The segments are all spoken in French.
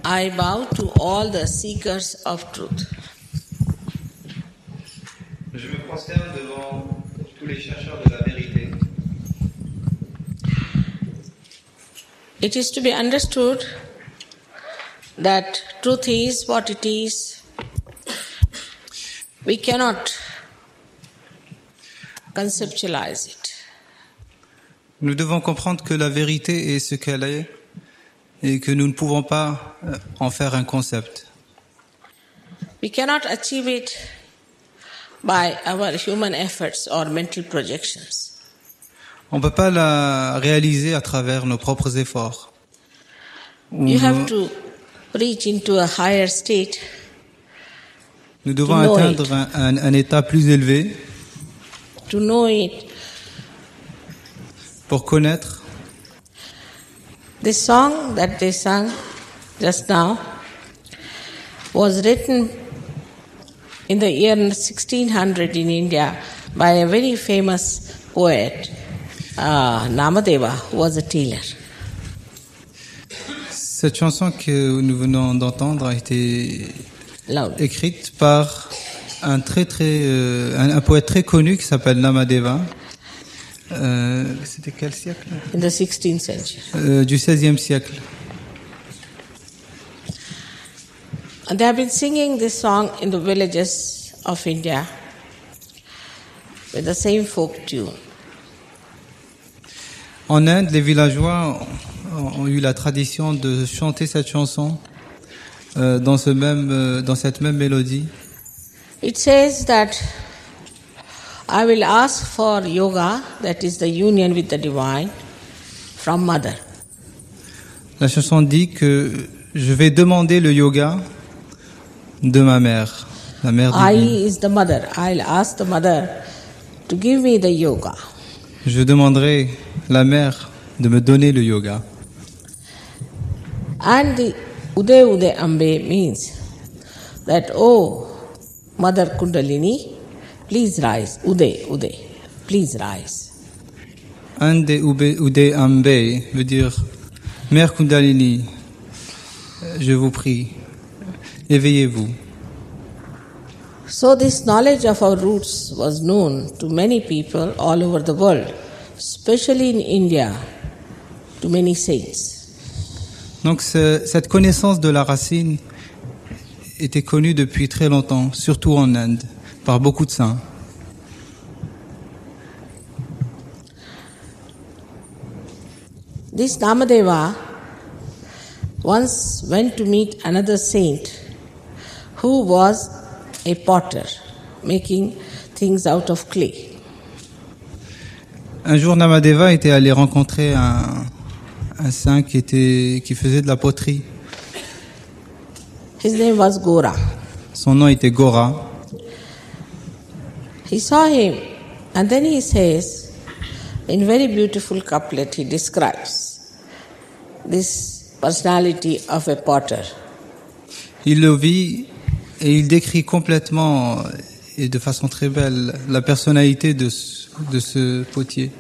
I bow to all the seekers of truth. Je me prosterne devant tous les chercheurs de la vérité. It is to be understood that truth is what it is. We cannot conceptualize it. Nous devons comprendre que la vérité est ce qu'elle est et que nous ne pouvons pas en faire un concept. We cannot achieve it by our human efforts or mental projections. On ne peut pas la réaliser à travers nos propres efforts. You have to reach into a higher state. Nous devons atteindre un état plus élevé To know it. pour connaître. The song that they sang just now was written in the year 1600 in India by a very famous poet, Namadeva, who was a tailor. Cette chanson que nous venons d'entendre a été écrite par un poète très connu qui s'appelle Namadeva. C'était quel siècle? In the 16th century. Du 16e siècle. And they have been singing this song in the villages of India with the same folk tune. En Inde, les villageois ont eu la tradition de chanter cette chanson dans cette même mélodie. It says that I will ask for yoga, that is the union with the divine, from mother. La chanson dit que je vais demander le yoga de ma mère, la mère divine. I is the mother. I'll ask the mother to give me the yoga. Je demanderai la mère de me donner le yoga. And the Ude Ude Ambe means that, oh, Mother Kundalini, please rise. Ude Ude, please rise. Ande Ude Ambe veut dire Mère Kundalini, je vous prie, éveillez-vous. So this knowledge of our roots was known to many people all over the world, especially in India, to many saints. Donc cette connaissance de la racine était connue depuis très longtemps, surtout en Inde, par beaucoup de saints. This Namadeva once went to meet another saint who was a potter, making things out of clay. Un jour, Namadeva était allé rencontrer un saint qui faisait de la poterie. His name was Gora. Son nom était Gora. He saw him and then he says, in very beautiful couplet, he describes this personality of a potter. Il le vit et il décrit complètement et de façon très belle la personnalité de ce potier.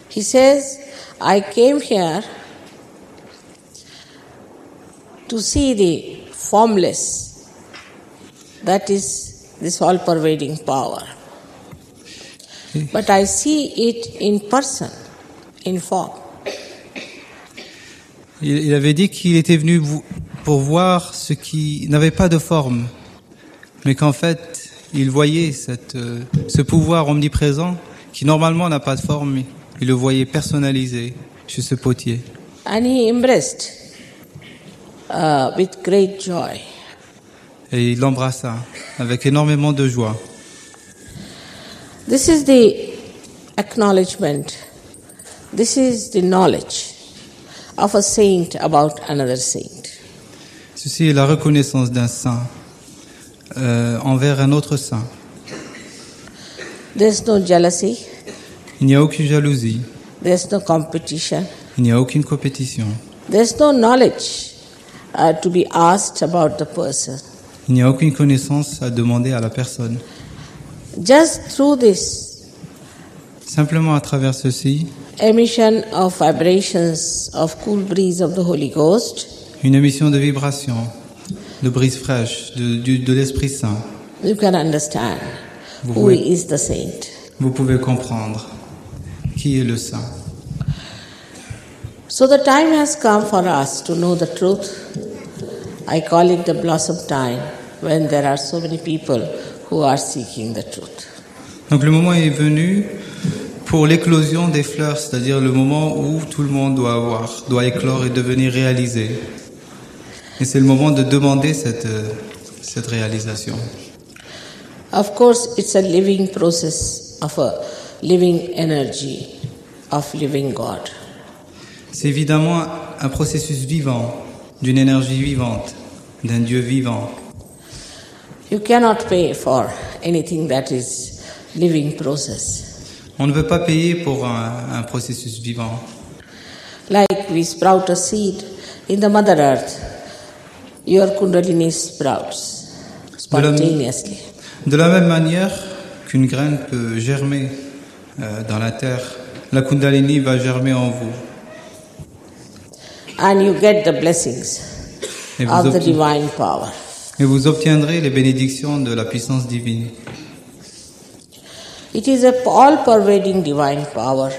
He says, I came here to see the formless, that is this all-pervading power. But I see it in person, in form. Il avait dit qu'il était venu pour voir ce qui n'avait pas de forme, mais qu'en fait, il voyait ce pouvoir omniprésent qui normalement n'a pas de forme. Il le voyait personnalisé chez ce potier. And he embraced with great joy. Et il l'embrassa avec énormément de joie. This is the acknowledgement, this is the knowledge of a saint about another saint. Ceci est la reconnaissance d'un saint envers un autre saint. There's no jealousy, Il n'y a aucune jalousie, there's no competition, il n'y a aucune compétition, there's no knowledge to be asked about the person. il n'y a aucune connaissance à demander à la personne. Just through this Simplement à travers ceci, emission of vibrations of cool breeze of the Holy Ghost, Une émission de vibration, de brise fraîche, de l'Esprit Saint. You can understand Vous who pouvez, is the saint. vous pouvez comprendre qui est le Saint. So the time has come for us to know the truth. I call it the blossom time, when there are so many people who are seeking the truth. Donc le moment est venu pour l'éclosion des fleurs, c'est-à-dire le moment où tout le monde doit éclore et devenir réalisé. Et c'est le moment de demander cette réalisation. Of course, it's a living process of a living energy of living God. C'est évidemment un processus vivant, d'une énergie vivante, d'un Dieu vivant. You cannot pay for anything that is living process. On ne veut pas payer pour un processus vivant. Like we sprout a seed in the Mother Earth, your Kundalini sprouts spontaneously. De la même manière qu'une graine peut germer dans la terre, la Kundalini va germer en vous. And you get the blessings Et vous, of the divine power. et vous obtiendrez les bénédictions de la puissance divine. It is a all-pervading divine power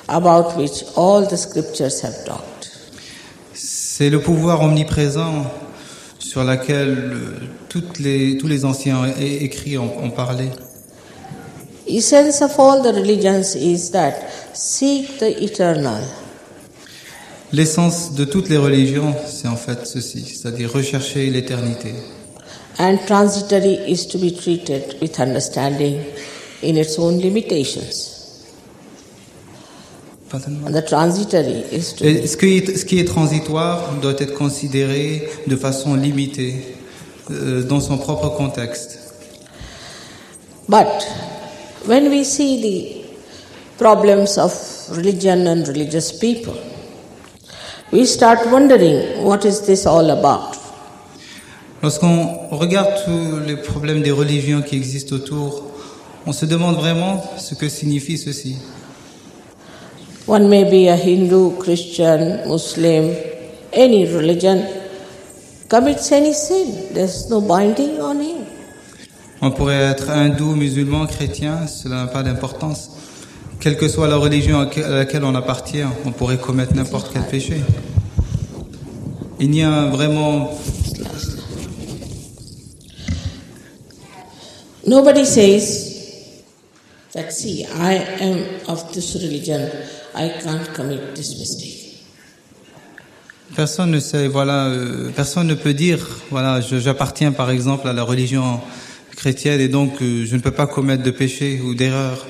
about which all the scriptures have talked. C'est le pouvoir omniprésent sur laquelle tous les anciens écrits ont parlé. Essence of all the religions is that seek the eternal. L'essence de toutes les religions, c'est en fait ceci, c'est-à-dire rechercher l'éternité. And transitory is to be treated with understanding in its own limitations. And the transitory is to Et ce qui est transitoire doit être considéré de façon limitée, dans son propre contexte. But when we see the problems of religion and religious people, we start wondering what is this all about. Lorsqu'on regarde tous les problèmes des religions qui existent autour, on se demande vraiment ce que signifie ceci. One may be a Hindu, Christian, Muslim, any religion, commits any sin. There's no binding on him. On pourrait être hindou, musulman, chrétien, cela n'a pas d'importance. Quelle que soit la religion à laquelle on appartient, on pourrait commettre n'importe quel péché. Il n'y a vraiment... Nobody says that, see, I am of this religion, I can't commit this mistake. Personne ne sait, personne ne peut dire, j'appartiens par exemple à la religion chrétienne et donc je ne peux pas commettre de péché ou d'erreur.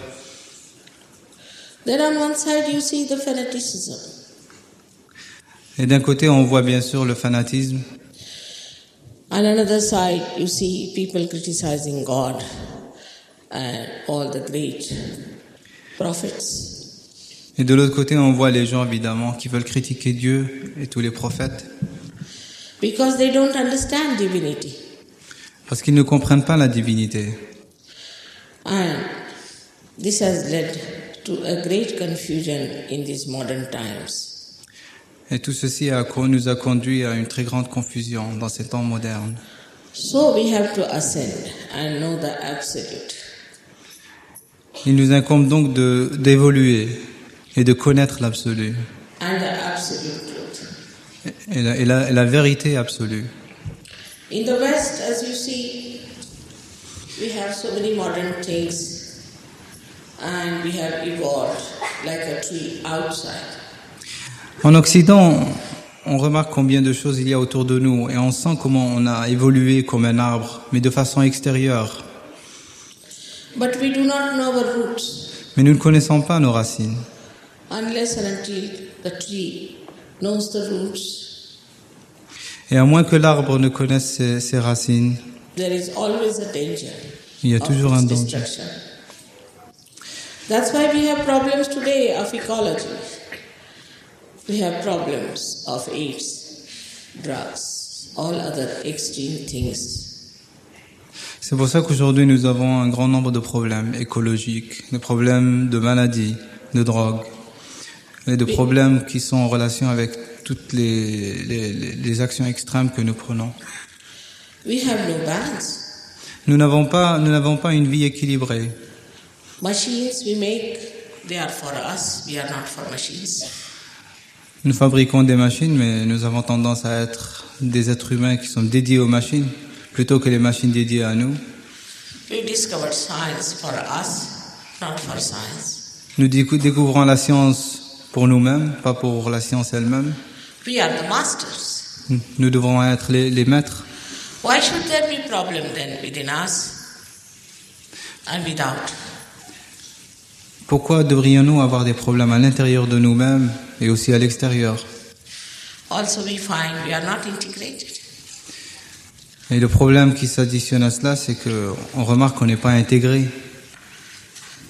Then on one side you see the fanaticism. Et d'un côté, on voit bien sûr le fanatisme. On another side you see people criticizing God and all the great prophets. Et de l'autre côté, on voit les gens évidemment qui veulent critiquer Dieu et tous les prophètes. Because they don't understand divinity. Parce qu'ils ne comprennent pas la divinité. And this has led to a great confusion in these modern times. Et tout ceci nous a conduit à une très grande confusion dans ces temps modernes. So we have to ascend and know the absolute. Il nous incombe donc d'évoluer et de connaître l'absolu. And the absolute truth. Et la vérité absolue. In the West, as you see, we have so many modern things and we have evolved like a tree outside. En Occident, on remarque combien de choses il y a autour de nous et on sent comment on a évolué comme un arbre, mais de façon extérieure. But we do not know our roots. Mais nous ne connaissons pas nos racines. Unless and until the tree knows the roots, Et à moins que l'arbre ne connaisse ses racines, there is always a danger il y a of toujours un its danger. destruction. That's why we have problems today of ecology. We have problems of AIDS, drugs, all other extreme things. C'est pour ça qu'aujourd'hui nous avons un grand nombre de problèmes écologiques, de problèmes de maladies, de drogue, et de problèmes qui sont en relation avec toutes les actions extrêmes que nous prenons. We have no balance. Nous n'avons pas une vie équilibrée. Machines we make, they are for us, we are not for machines. Nous fabriquons des machines, mais nous avons tendance à être des êtres humains qui sont dédiés aux machines, plutôt que les machines dédiées à nous. We discovered science for us, not for science. Nous découvrons la science pour nous-mêmes, pas pour la science elle-même. We are the masters. Nous devons être les maîtres. Why should there be problem then within us and without? Pourquoi devrions-nous avoir des problèmes à l'intérieur de nous-mêmes et aussi à l'extérieur? Also we find we are not integrated. Et le problème qui s'additionne à cela, c'est que on remarque qu'on n'est pas intégré.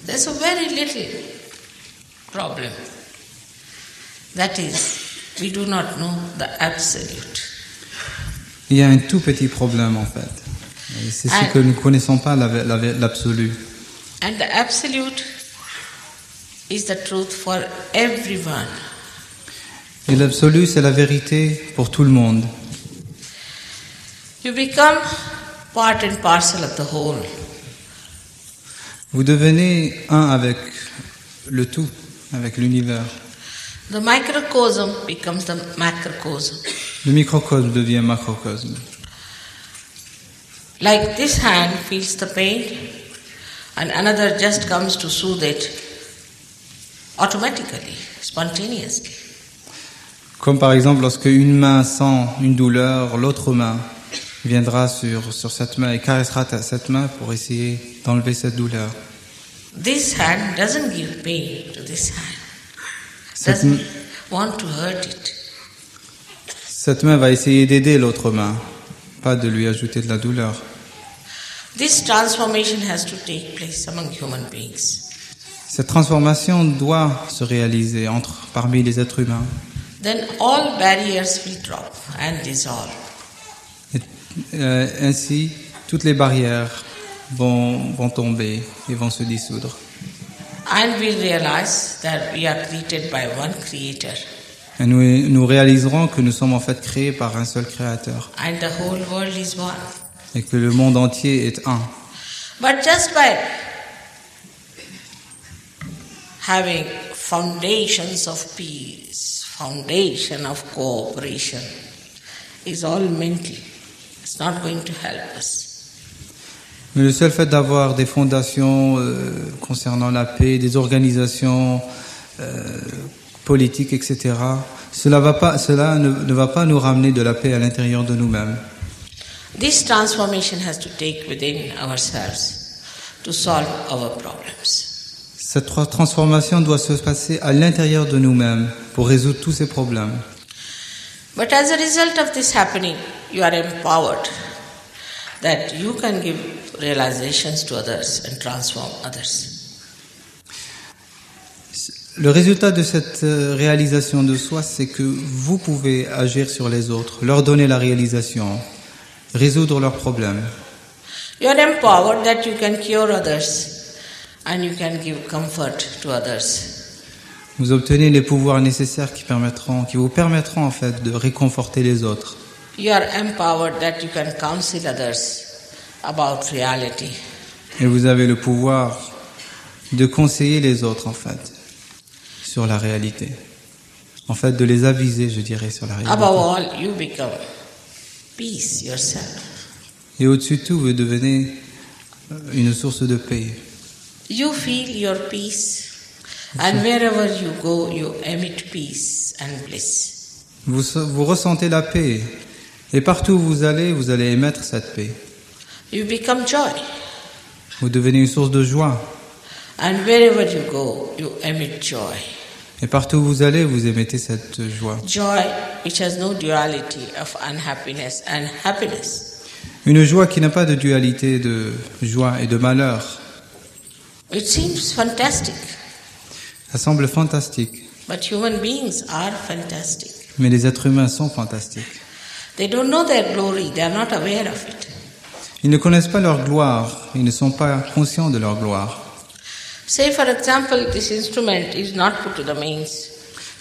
There's a very little problem. That is, we do not know the absolute. Il y a un tout petit problème en fait. Et c'est ce que nous ne connaissons pas l'absolu. And the absolute is the truth for everyone. Et l'absolu, c'est la vérité pour tout le monde. You become part and parcel of the whole. Vous devenez un avec le tout, avec l'univers. The microcosm becomes the macrocosm. Le microcosme devient macrocosme. Like this hand feels the pain and another just comes to soothe it automatically, spontaneously. Comme par exemple, lorsque une main sent une douleur, l'autre main viendra sur cette main et caressera cette main pour essayer d'enlever cette douleur. This hand doesn't give pain to this hand. Doesn't want to hurt it. Cette main va essayer d'aider l'autre main, pas de lui ajouter de la douleur. This transformation has to take place among human beings. Cette transformation doit se réaliser parmi les êtres humains. Then all barriers will drop and dissolve. Ainsi, toutes les barrières vont tomber et vont se dissoudre. And we realize that we are created by one creator. Et nous réaliserons que nous sommes en fait créés par un seul créateur. And the whole world is one. Et que le monde entier est un. But just by having foundations of peace, foundation of cooperation, is all mental. It's not going to help us. Mais le seul fait d'avoir des fondations concernant la paix, des organisations politiques, etc., cela ne va pas nous ramener de la paix à l'intérieur de nous-mêmes. This transformation has to take within ourselves to solve our problems. Cette transformation doit se passer à l'intérieur de nous-mêmes pour résoudre tous ces problèmes. But as a result of this happening, you are empowered that you can give realizations to others and transform others. Le résultat de cette réalisation de soi, c'est que vous pouvez agir sur les autres, leur donner la réalisation, résoudre leurs problèmes. You are empowered that you can cure others and you can give comfort to others. Vous obtenez les pouvoirs nécessaires qui vous permettront en fait de réconforter les autres. You are empowered that you can counsel others about reality. Et vous avez le pouvoir de conseiller les autres en fait sur la réalité. En fait, de les aviser, je dirais, sur la réalité. Above all, you become peace yourself. Et au-dessus de tout, vous devenez une source de paix. You feel your peace, and wherever you go, you emit peace and bliss. Vous ressentez la paix, et partout où vous allez émettre cette paix. You become joy, Vous devenez une source de joie, and wherever you go, you emit joy. et partout où vous allez, vous émettez cette joie. Joy which has no duality of unhappiness and happiness. Une joie qui n'a pas de dualité de joie et de malheur. It seems fantastic, Ça semble fantastique, but human beings are fantastic. mais les êtres humains sont fantastiques. They don't know their glory, they are not aware of it. Ils ne connaissent pas leur gloire, ils ne sont pas conscients de leur gloire. Say for example, this instrument is not put to the mains.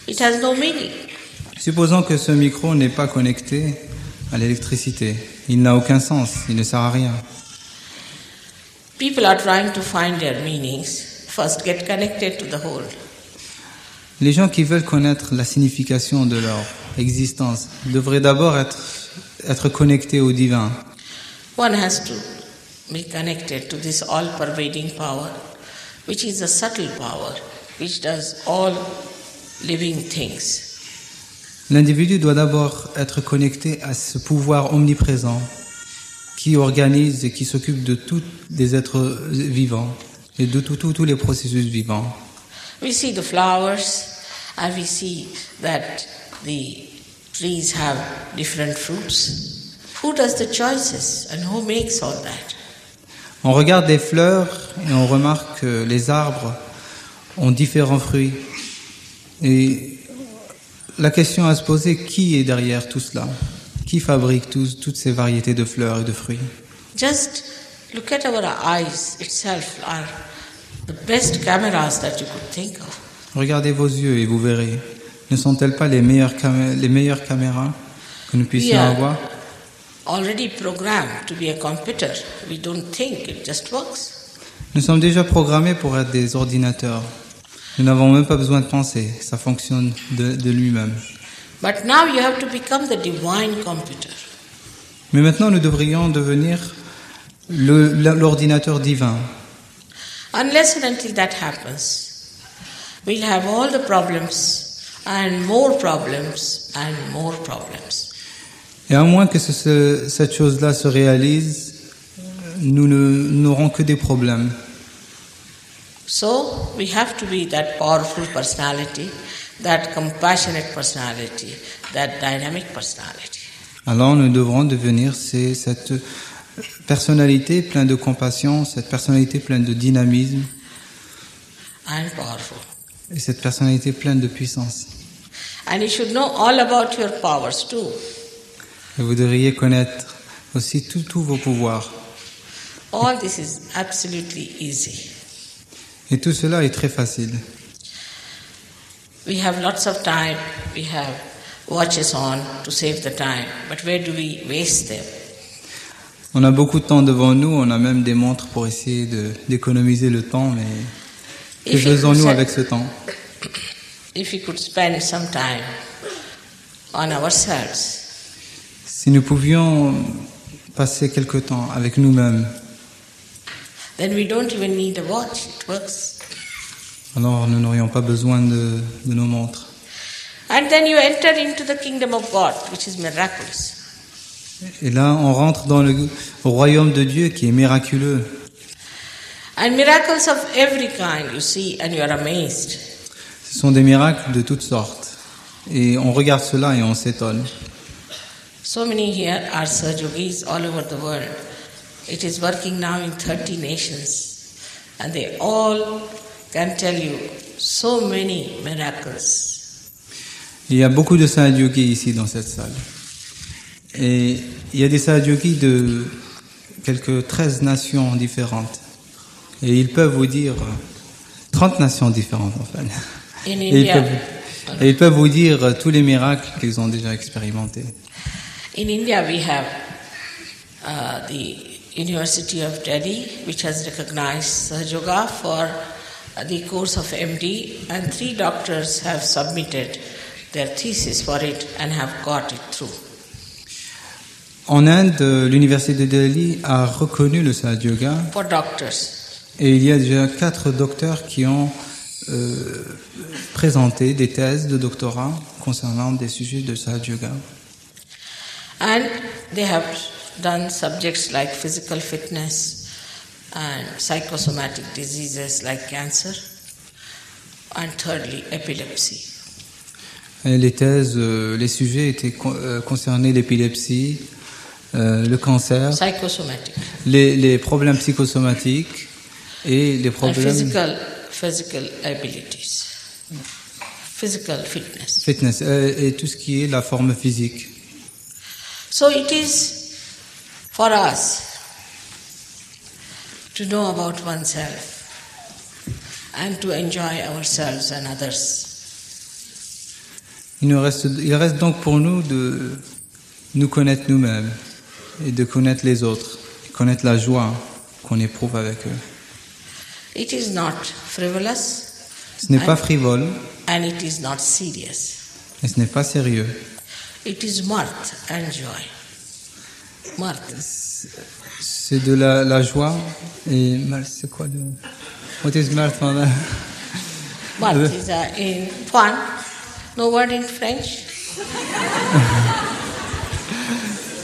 It has no meaning. Supposons que ce micro n'est pas connecté à l'électricité. Il n'a aucun sens, il ne sert à rien. People are trying to find their meanings. First, get connected to the whole. Les gens qui veulent connaître la signification de leur existence devraient d'abord être connectés au divin. One has to be connected to this all-pervading power, which is a subtle power, which does all living things. L'individu doit d'abord être connecté à ce pouvoir omniprésent qui organise et qui s'occupe de tous les êtres vivants et de tous les processus vivants. We see the flowers and we see that the trees have different fruits. Who does the choices and who makes all that? On regarde les fleurs et on remarque que les arbres ont différents fruits. Et la question à se poser, qui est derrière tout cela? Qui fabrique toutes ces variétés de fleurs et de fruits? Just look at our eyes itself are the best cameras that you could think of. Regardez vos yeux et vous verrez. Ne sont-elles pas les meilleures caméras que nous puissions avoir? Already programmed to be a computer. We don't think, it just works. Nous sommes déjà programmés pour être des ordinateurs. Nous n'avons même pas besoin de penser, ça fonctionne de lui-même. But now you have to become the divine computer. Mais maintenant, nous devrions devenir l'ordinateur divin. Unless and until that happens, we'll have all the problems and more problems and more problems. Et à moins que cette chose-là se réalise, nous n'aurons que des problèmes. So we have to be that powerful personality, that compassionate personality, that dynamic personality. Alors nous devrons devenir cette personnalité pleine de compassion, cette personnalité pleine de dynamisme And powerful. et cette personnalité pleine de puissance. And you should know all about your powers too. Et vous devriez connaître aussi tous vos pouvoirs. All this is absolutely easy. Et tout cela est très facile. We have lots of time, we have watches on to save the time, but where do we waste them? On a beaucoup de temps devant nous, on a même des montres pour essayer d'économiser le temps, mais que faisons-nous avec ce temps? If we could spend some time on ourselves, si nous pouvions passer quelque temps avec nous-mêmes, then we don't even need a watch, it works. Alors nous n'aurions pas besoin de nos montres. And then you enter into the kingdom of God, which is miraculous. Et là, on rentre dans le royaume de Dieu qui est miraculeux. And miracles of every kind you see and you are amazed. Ce sont des miracles de toutes sortes. Et on regarde cela et on s'étonne. So many here are Sahajogis all over the world. It is working now in 30 nations. And they all can tell you so many miracles. Il y a beaucoup de Sahajogis ici dans cette salle. Et il y a des Sahajogis de quelques 13 nations différentes. Et ils peuvent vous dire 30 nations différentes en fait. Et ils peuvent vous dire tous les miracles qu'ils ont déjà expérimentés. In India we have the University of Delhi, which has recognized Sahaja for the course of MD, and 3 doctors have submitted their thesis for it and have got it through. En Inde, l'université de Delhi a reconnu le Sahaja Yoga. For doctors. Et il y a déjà 4 docteurs qui ont présenté des thèses de doctorat concernant des sujets de Sahaja Yoga. And they have done subjects like physical fitness and psychosomatic diseases like cancer, and thirdly, epilepsy. Et les thèses, les sujets étaient concernés l'épilepsie, le cancer, les problèmes psychosomatiques et les problèmes physical abilities, physical fitness et tout ce qui est la forme physique. So it is for us to know about oneself and to enjoy ourselves and others. Il reste donc pour nous de nous connaître nous-mêmes et de connaître les autres, et connaître la joie qu'on éprouve avec eux. It is not frivolous Ce n'est pas frivole and it is not serious. et ce n'est pas sérieux. It is mirth and joy. Mirth. C'est de la joie et c'est quoi le... What is mirth, mother? Mirth is in fun. No word in French.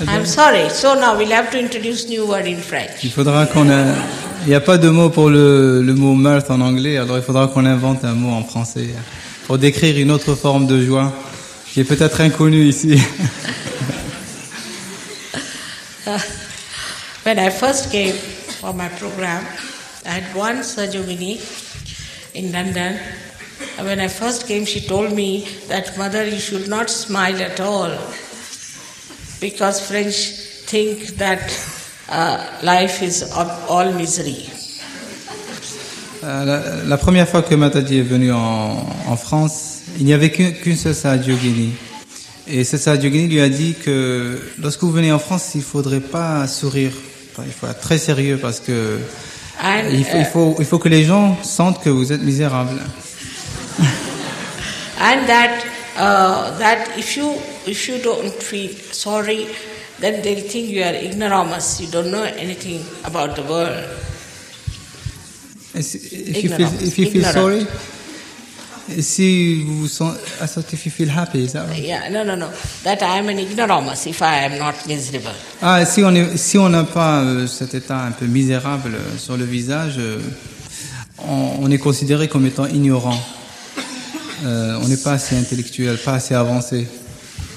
I'm sorry. So now we'll have to introduce new word in French. Il faudra qu'on a... Il n'y a pas de mot pour le mot mirth en anglais, alors il faudra qu'on invente un mot en français pour décrire une autre forme de joie qui est peut-être inconnue ici. When I first came for my program, I had one Sajogini in London. And when I first came, she told me that, Mother, you should not smile at all, because French think that life is all misery. La première fois que Mataji est venu en France, il n'y avait qu'une seule Sajogini. Et cette Sajogini lui a dit que lorsque vous venez en France, il ne faudrait pas sourire. Il faut être très sérieux parce que il faut que les gens sentent que vous êtes misérable. And that if you don't feel sorry, then they'll think you are ignoramus. You don't know anything about the world. If you feel sorry, si vous vous sentez, if you feel happy, is that right? Yeah, no. That I am an ignoramus if I am not miserable. Ah, si on n'a pas cet état un peu misérable sur le visage, on est considéré comme étant ignorant. On n'est pas assez intellectuel, pas assez avancé.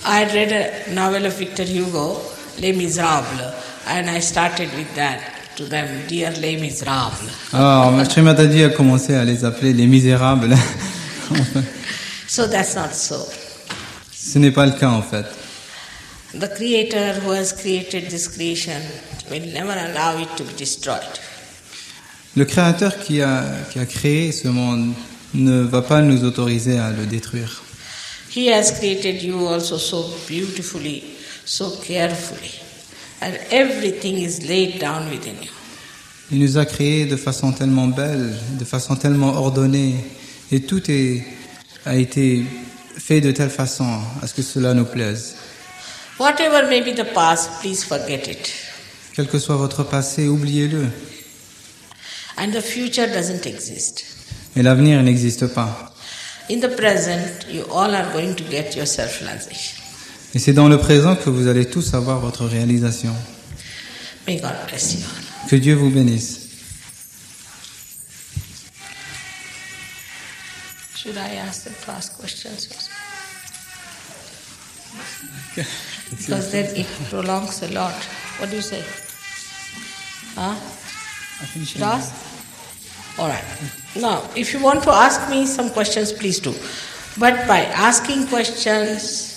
I had read a novel of Victor Hugo, Les Misérables, and I started with that to them, dear Les Misérables. Alors, Srimataji a commencé à les appeler les misérables. So that's not so. Ce n'est pas le cas en fait. The Creator who has created this creation will never allow it to be destroyed. Le Créateur qui a créé ce monde ne va pas nous autoriser à le détruire. He has created you also so beautifully, so carefully, and everything is laid down within you. Il nous a créés de façon tellement belle, de façon tellement ordonnée, et tout a été fait de telle façon à ce que cela nous plaise. Whatever may be the past, please forget it. Quel que soit votre passé, oubliez-le. And the future doesn't exist. Et l'avenir n'existe pas. In the present, you all are going to get your self-realization. Et c'est dans le présent que vous allez tous avoir votre réalisation. May God bless you all. Que Dieu vous bénisse. Should I ask them to ask questions also? Because then it prolongs a lot. What do you say? Huh? Should I ask? All right. Now, if you want to ask me some questions, please do. But by asking questions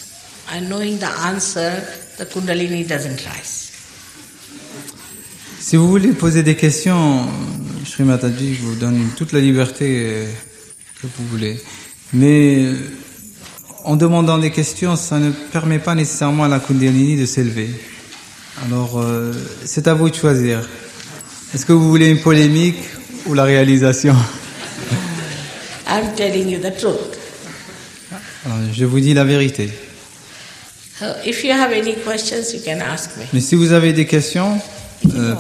and knowing the answer, the Kundalini doesn't rise. Si vous voulez poser des questions, Sri Mataji vous donne toute la liberté que vous voulez. Mais en demandant des questions, ça ne permet pas nécessairement à la Kundalini de s'élever. Alors, c'est à vous de choisir. Est-ce que vous voulez une polémique ou la réalisation? I'm telling you the truth. Alors, je vous dis la vérité. If you have any questions, you can ask me. Mais si vous avez des questions,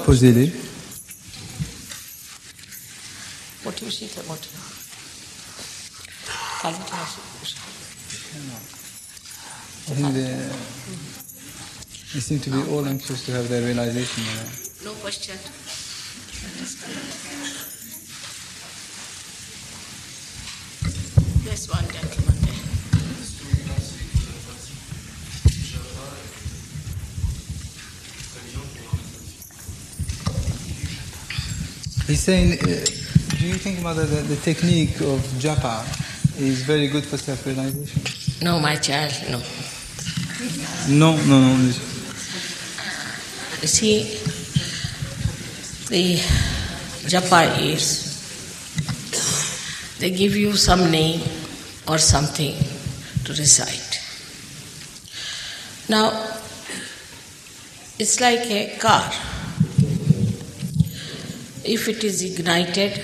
posez-les. What do you see about it? I think they seem to be all anxious to have their realization. No question. There's one gentleman there. He's saying, do you think, Mother, that the technique of japa is very good for self-realization? No, my child, no. Non. You see, the japa is, they give you some name or something to recite. Now, it's like a car. If it is ignited,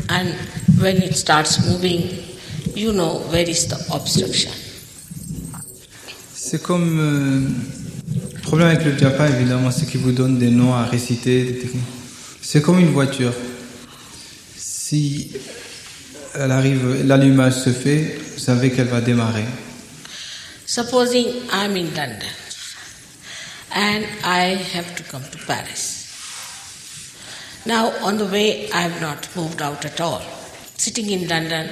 and when it starts moving, you know where is the obstruction. C'est comme le problème avec le japa, évidemment, c'est qu'il vous donne des noms à réciter, des techniques. C'est comme une voiture. Si elle arrive, l'allumage se fait, vous savez qu'elle va démarrer. Supposing I'm in London and I have to come to Paris. Now, on the way, I have not moved out at all. Sitting in London,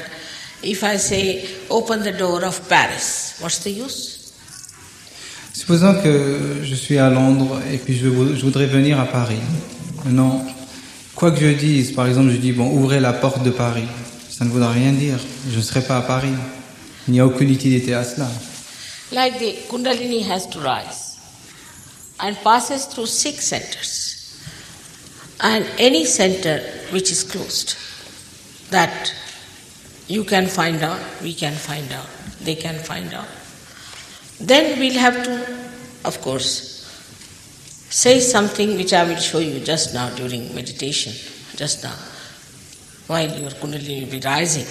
if I say, open the door of Paris, what's the use? Supposons que je suis à Londres et puis je voudrais venir à Paris. Maintenant, quoi que je dise, par exemple, je dis, bon, ouvrez la porte de Paris. Ça ne voudra rien dire. Je ne serai pas à Paris. Il n'y a aucune utilité à cela. Like the Kundalini has to rise and passes through 6 centers. And any center which is closed, that you can find out, we can find out, they can find out. Then we'll have to, of course, say something which I will show you just now during meditation, just now, while your Kundalini will be rising.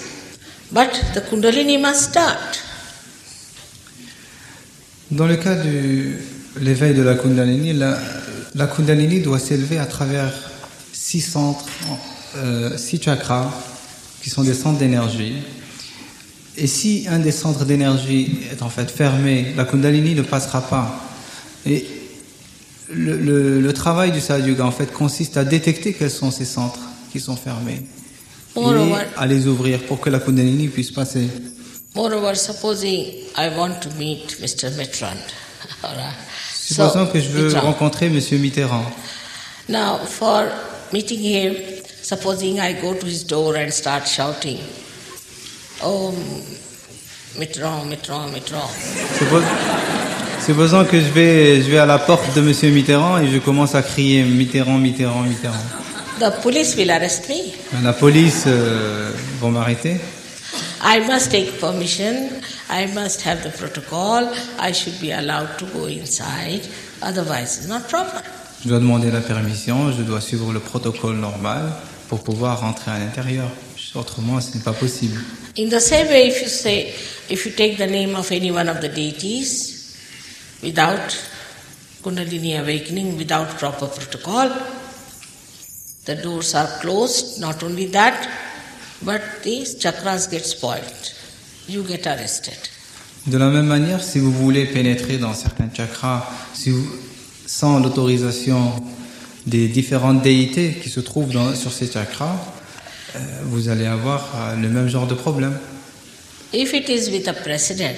But the Kundalini must start. Dans le cas de l'éveil de la Kundalini, la Kundalini doit s'élever à travers 6 centres, 6 chakras, qui sont des centres d'énergie. Et si un des centres d'énergie est en fait fermé, la Kundalini ne passera pas. Et le travail du Sadhyuga en fait consiste à détecter quels sont ces centres qui sont fermés et à les ouvrir pour que la Kundalini puisse passer. Moreover, supposing I want to meet Mr. Mitterrand. Supposons que je veux rencontrer Monsieur Mitterrand. Now, for meeting him, supposing I go to his door and start shouting, "Oh, Mitterrand, Mitterrand, Mitterrand." Supposons que je vais à la porte de Monsieur Mitterrand et je commence à crier Mitterrand, Mitterrand, Mitterrand. The police will arrest me. La police va m'arrêter. I must take permission, I must have the protocol, I should be allowed to go inside, otherwise it's not proper. Je dois demander la permission, je dois suivre le protocole normal pour pouvoir rentrer à l'intérieur. Autrement, ce n'est pas possible. In the same way, if you take the name of any one of the deities without Kundalini awakening, without proper protocol, the doors are closed. Not only that, but these chakras get spoiled. You get arrested. De la même manière, si vous voulez pénétrer dans certains chakras, sans l'autorisation des différentes déités qui se trouvent sur ces chakras, vous allez avoir le même genre de problème. If it is with a president,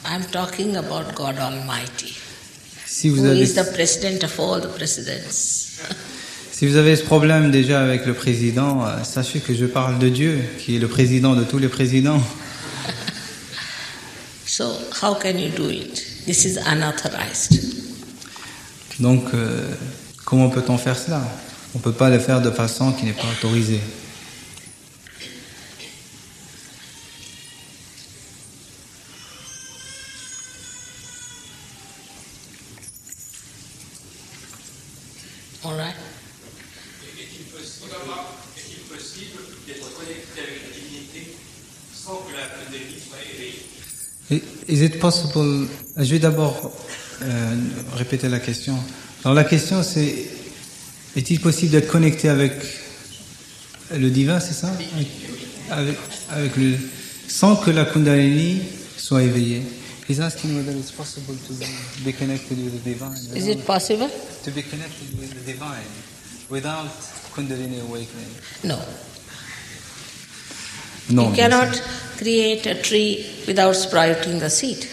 I'm talking about God Almighty, who is the president of all the presidents. Si vous avez ce problème déjà avec le président, sachez que je parle de Dieu, qui est le président de tous les présidents. So, how can you do it? This is unauthorized. Donc, comment peut-on faire cela? On ne peut pas le faire de façon qui n'est pas autorisée. All right? Est-il possible d'être connecté avec la divinité sans que la Kundalini soit éveillée? Is it possible? Je vais d'abord répéter la question. Alors la question c'est, est-il possible d'être connecté avec le divin, c'est ça? Sans que la Kundalini soit éveillée. He's asking whether it's possible to be connected with the divine. Is it possible? To be connected with the divine without Kundalini awakening. No. Non. You cannot create a tree without sprouting the seed.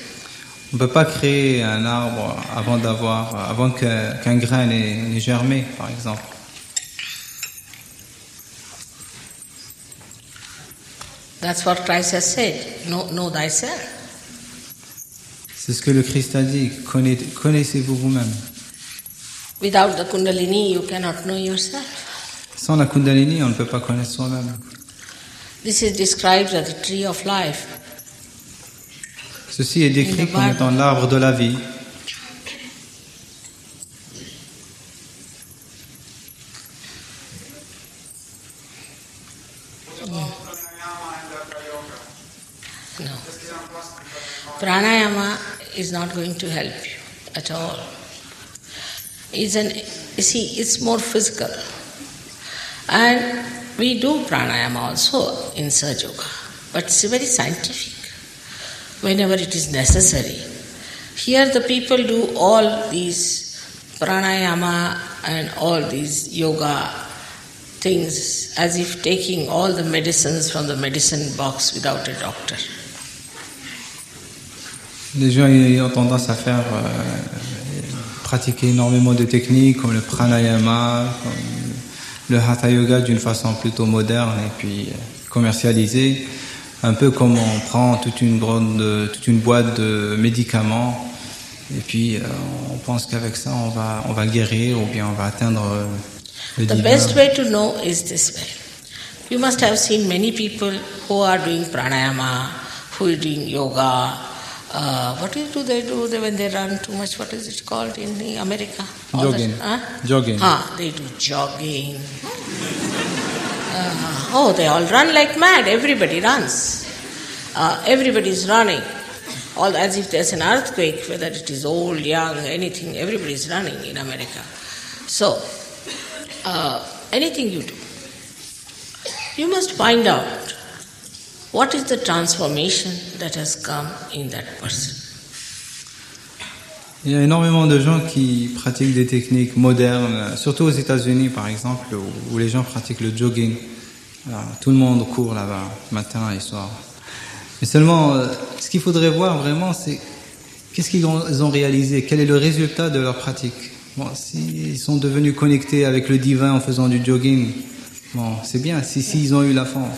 On ne peut pas créer un arbre avant qu'un grain n'ait germé, par exemple. That's what Christ has said. Know thyself. C'est ce que le Christ a dit. Connaissez-vous vous-même. Without the Kundalini, you cannot know yourself. Sans la Kundalini, on ne peut pas connaître soi-même. This is described as the tree of life. Ceci est décrit comme étant l'arbre de la vie. No. Pranayama is not going to help you at all. It's more physical. And we do pranayama also in Sahaja Yoga, but it's very scientific whenever it is necessary. Here the people do all these pranayama and all these yoga things as if taking all the medicines from the medicine box without a doctor. Les gens ont tendance à faire pratiquer énormément de techniques comme le pranayama, comme le hatha yoga d'une façon plutôt moderne et puis commercialisée, un peu comme on prend toute une boîte de médicaments et puis on pense qu'avec ça on va guérir ou bien on va atteindre le divin. The best way to know is this way. You must have seen many people who are doing pranayama, who are doing yoga. What do they do when they run too much? What is it called in America? Jogging. Jogging. They do jogging. They all run like mad. Everybody runs. Everybody is running. All as if there's an earthquake, whether it is old, young, anything. Everybody is running in America. So, anything you do, you must find out what is the transformation that has come in that person. Il y a énormément de gens qui pratiquent des techniques modernes, surtout aux États-Unis par exemple, où les gens pratiquent le jogging. Alors, tout le monde court là-bas, matin et soir. Mais seulement, ce qu'il faudrait voir vraiment, c'est qu'est-ce qu'ils ont réalisé, quel est le résultat de leur pratique. Bon, s'ils sont devenus connectés avec le divin en faisant du jogging, bon, c'est bien, s'ils ont eu la forme.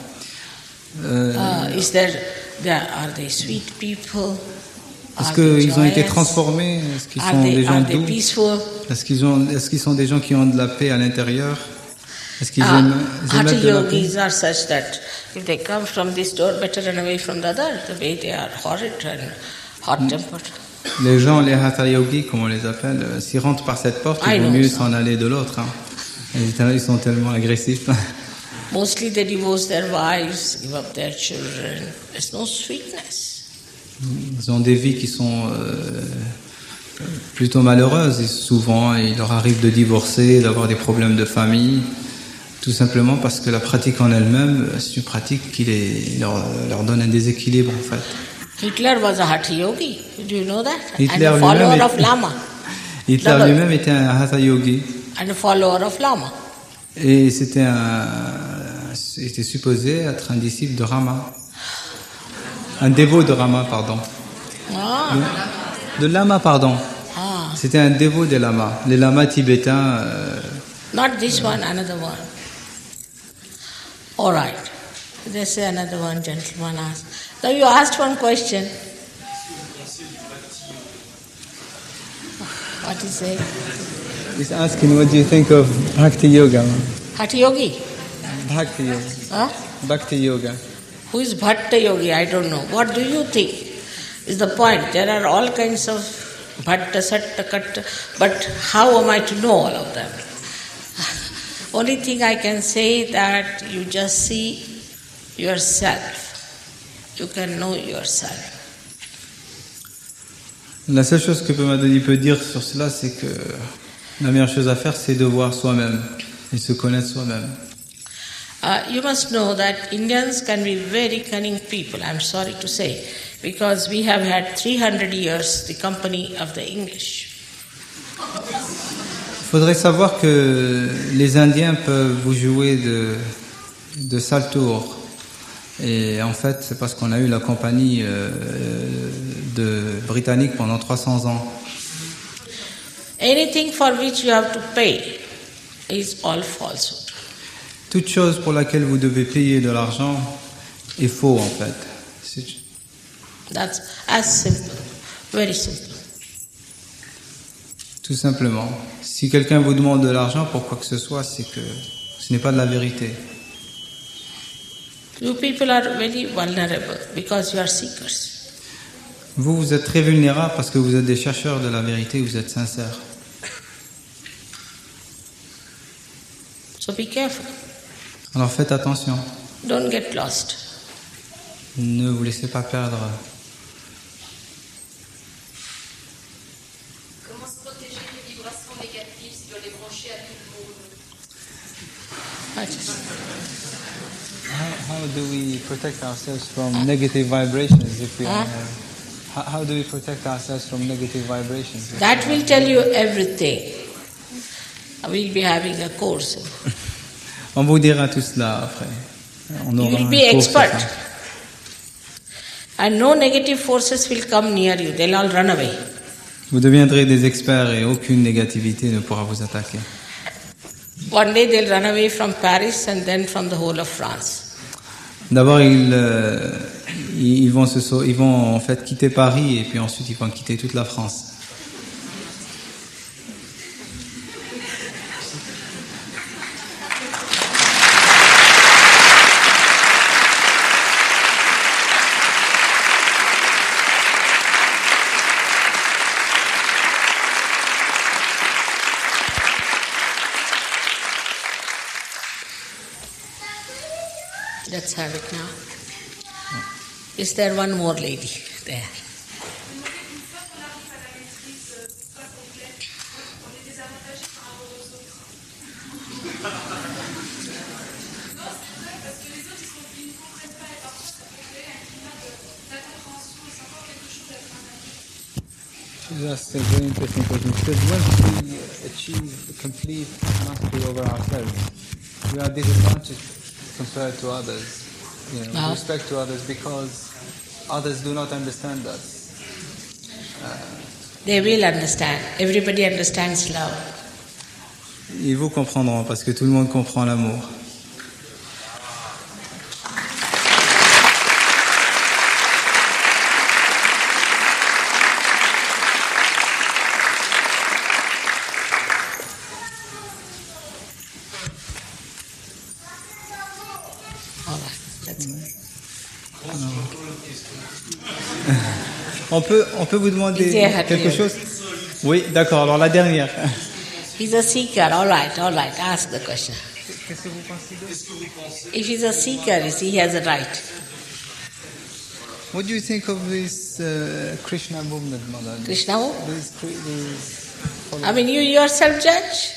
Are they sweet people? Est-ce qu'ils ont été transformés? Est-ce qu'ils sont des gens doux? Est-ce qu'ils sont des gens qui ont de la paix à l'intérieur? Est-ce qu'ils aiment de la paix? Yogis are such that if they come from this door, better run away from the other. The way they are horrid and hot-tempered. Les gens, les hatha yogis, comme on les appelle, s'ils rentrent par cette porte, il vaut mieux s'en aller de l'autre. Hein. Ils sont tellement agressifs. Mostly they divorce their wives, give up their children. There's no sweetness. Ils ont des vies qui sont plutôt malheureuses et souvent il leur arrive de divorcer, d'avoir des problèmes de famille, tout simplement parce que la pratique en elle-même, c'est une pratique qui leur donne un déséquilibre en fait. Hitler was a hatha yogi. Do you know that? Hitler and a follower of Lama. Hitler lui-même était un hatha yogi. And a follower of Lama. Et c'était supposé être un disciple de Rama. Un dévot de Rama, pardon. De Lama, pardon. C'était un dévot des lamas. Les lamas tibétains. Not this one, another one. All right. There's another one gentleman asked. Now you asked one question. What is it? He's asking, what do you think of Bhakti Yoga? Hatha yogi? Bhakti Yoga. Huh? Bhakti Yoga. Who is Bhatta yogi? I don't know. What do you think is the point? There are all kinds of Bhatta, Satta, Katta, but how am I to know all of them? Only thing I can say that you just see yourself. You can know yourself. La seule chose que Madhuri peut dire sur cela, c'est que la meilleure chose à faire, c'est de voir soi-même et se connaître soi-même. You must know that Indians can be very cunning people, I'm sorry to say, because we have had 300 years the company of the English. Il faudrait savoir que les Indiens peuvent vous jouer de sales tours. Et en fait, c'est parce qu'on a eu la compagnie britannique pendant 300 ans. Anything for which you have to pay is all falsehood. Toute chose pour laquelle vous devez payer de l'argent est faux en fait. That's as simple, very simple. Tout simplement. Si quelqu'un vous demande de l'argent pour quoi que ce soit, c'est que ce n'est pas de la vérité. You people are very vulnerable because you are seekers. Vous, vous êtes très vulnérables parce que vous êtes des chercheurs de la vérité, vous êtes sincères. So be careful. Alors faites attention. Don't get lost. Ne vous laissez pas perdre. Comment se protéger des vibrations négatives si on les brancher à tout le monde? How do we protect ourselves from negative vibrations if we are... How do we protect ourselves from negative vibrations? That will tell you everything. We'll be having a course. On vous dira tout cela après. On You aura will un be cours sur expert. ça. And no negative forces will come near you. They'll all run away. Vous deviendrez des experts et aucune négativité ne pourra vous attaquer. One day they'll run away from Paris and then from the whole of France. D'abord, ils vont en fait quitter Paris et puis ensuite ils vont quitter toute la France. Let's have it now. Is there one more lady there? That's a very interesting question. Because once we achieve complete mastery over ourselves, we are disadvantaged compared to others, with respect to others, because others do not understand us. They will understand. Everybody understands love. Ils vous comprendront parce que tout le monde comprend l'amour. On peut vous demander quelque chose? Oui, d'accord. Alors la dernière. He's a seeker. All right. Ask the question. Qu'est-ce que vous pensez d'eux? If he's a seeker, he has a right. What do you think of this Krishna movement, Madam? Krishna who? These I mean, you yourself judge.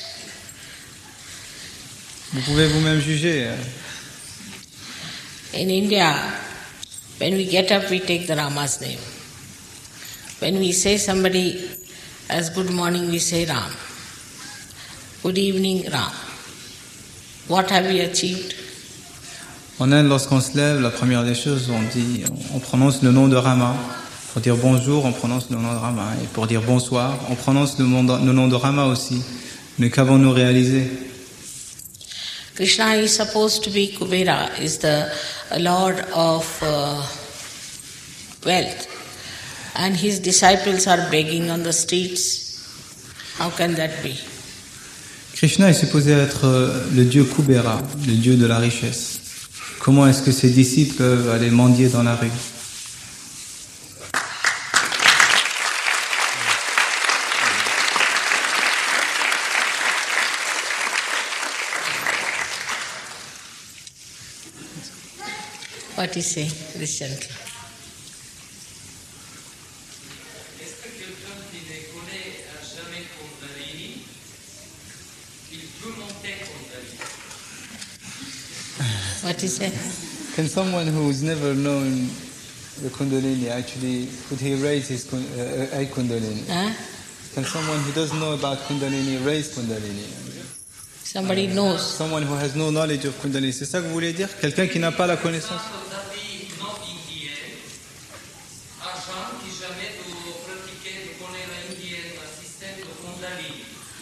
Vous pouvez vous-même juger. In India, when we get up, we take the Rama's name. When we say somebody as good morning, we say Ram. Good evening, Ram. What have we achieved? En Inde, lorsqu'on se lève, la première des choses, on prononce le nom de Rama. Pour dire bonjour, on prononce le nom de Rama. Et pour dire bonsoir, on prononce le nom de Rama aussi. Mais qu'avons-nous réalisé? Krishna is supposed to be Kubera, is the lord of wealth. And his disciples are begging on the streets. How can that be? Krishna est supposé être le dieu Kubera, le dieu de la richesse. Comment est-ce que ses disciples peuvent aller mendier dans la rue? What is he, this gentleman? Est-ce que quelqu'un qui ne connaît jamais Kundalini, il peut monter Kundalini? What is it? Can someone who's never known the Kundalini actually, could he raise his Kundalini? Huh? Can someone who doesn't know about Kundalini raise Kundalini? Somebody knows. Someone who has no knowledge of Kundalini, c'est ça que vous voulez dire? Quelqu'un qui n'a pas la connaissance?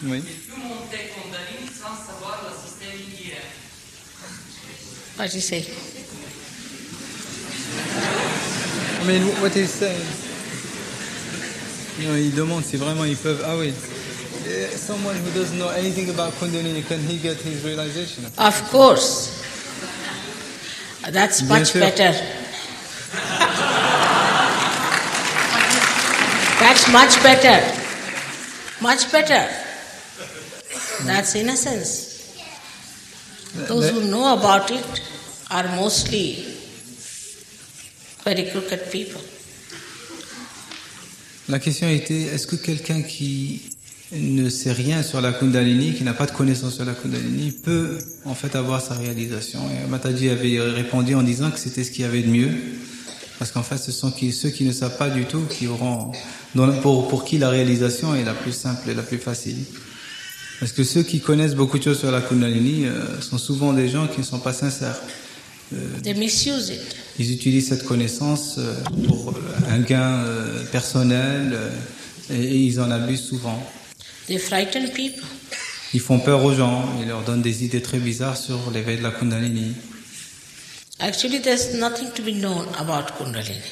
Oui. Il peut monter Kundalini sans savoir le système indien. What you say? I mean, what he's saying. Non, il demande si vraiment ils peuvent. Ah oui. Someone who doesn't know anything about Kundalini, can he get his realization? Of course. That's Bien much sûr. better. That's much better. Much better. That's innocence. Those who know about it are mostly very crooked people. La question était, est-ce que quelqu'un qui ne sait rien sur la Kundalini, qui n'a pas de connaissance sur la Kundalini, peut en fait avoir sa réalisation? Et Mataji avait répondu en disant que c'était ce qu'il y avait de mieux, parce qu'en fait ce sont ceux qui ne savent pas du tout qui auront, pour qui la réalisation est la plus simple et la plus facile. Parce que ceux qui connaissent beaucoup de choses sur la Kundalini sont souvent des gens qui ne sont pas sincères. They misuse it. Ils utilisent cette connaissance pour un gain personnel et ils en abusent souvent. They frighten people. Ils font peur aux gens, ils leur donnent des idées très bizarres sur l'éveil de la Kundalini. Actually, there's nothing to be known about Kundalini.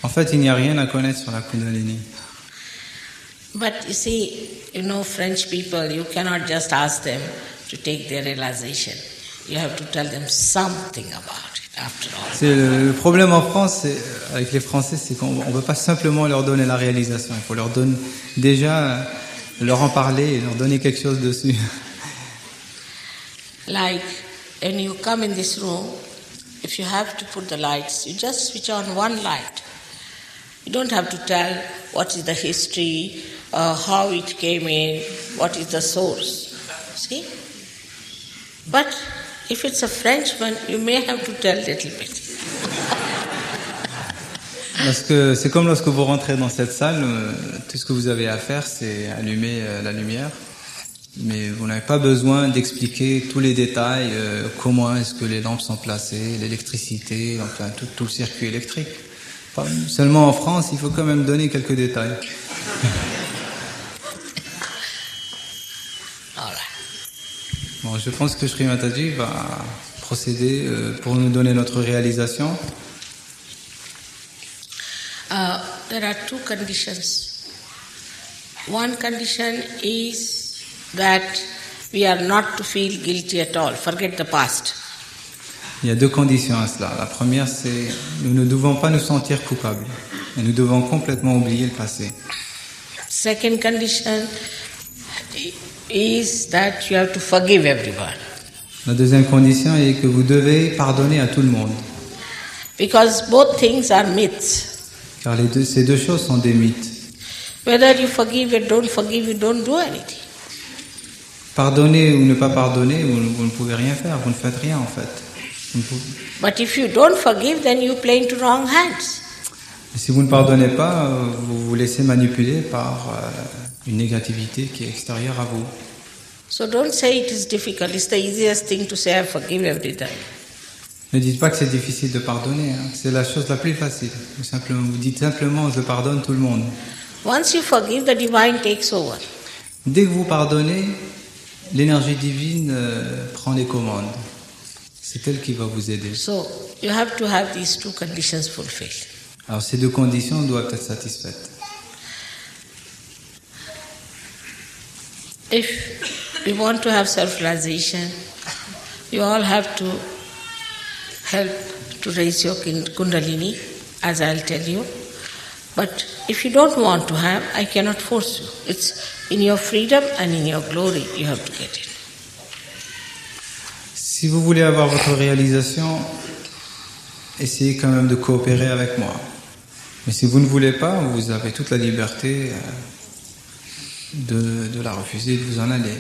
En fait, il n'y a rien à connaître sur la Kundalini. But you see, French people, you cannot just ask them to take their realization. You have to tell them something about it after all. C'est le problème en France, avec les Français, c'est qu'on ne peut pas simplement leur donner la réalisation. Il faut leur donner déjà, leur en parler et leur donner quelque chose dessus. Like when you come in this room, if you have to put the lights, you just switch on one light. You don't have to tell what is the history, how it came in, what is the source. See? But if it's a Frenchman, you may have to tell a little bit. C'est comme lorsque vous rentrez dans cette salle, tout ce que vous avez à faire, c'est allumer la lumière. Mais vous n'avez pas besoin d'expliquer tous les détails, comment est-ce que les lampes sont placées, l'électricité, enfin tout le circuit électrique. Seulement en France, il faut quand même donner quelques détails. Bon, je pense que Sri Mataji va procéder pour nous donner notre réalisation. There are two conditions. One condition is that we are not to feel guilty at all. Forget the past. Il y a deux conditions à cela. La première, c'est nous ne devons pas nous sentir coupables et nous devons complètement oublier le passé. Second condition is that you have to forgive everyone. La deuxième condition est que vous devez pardonner à tout le monde. Because both things are myths. Car ces deux choses sont des mythes. Whether you forgive or don't forgive, you don't do anything. Pardonner ou ne pas pardonner, vous ne pouvez rien faire, vous ne faites rien en fait. But if you don't forgive, then you play into wrong hands. Si vous ne pardonnez pas, vous vous laissez manipuler par une négativité qui est extérieure à vous. So don't say it is difficult. It's the easiest thing to say I forgive every time. Ne dites pas que c'est difficile de pardonner, hein. C'est la chose la plus facile. Vous dites simplement je pardonne tout le monde. Once you forgive, the divine takes over. Dès que vous pardonnez, l'énergie divine prend les commandes. C'est elle qui va vous aider. So you have to have these two conditions fulfilled. Alors ces deux conditions doivent être satisfaites. If we want to have self-realization, you all have to help to raise your Kundalini, as I'll tell you. But if you don't want to have, I cannot force you. It's in your freedom and in your glory you have to get it. Si vous voulez avoir votre réalisation, essayez quand même de coopérer avec moi. Mais si vous ne voulez pas, vous avez toute la liberté de la refuser, de vous en aller.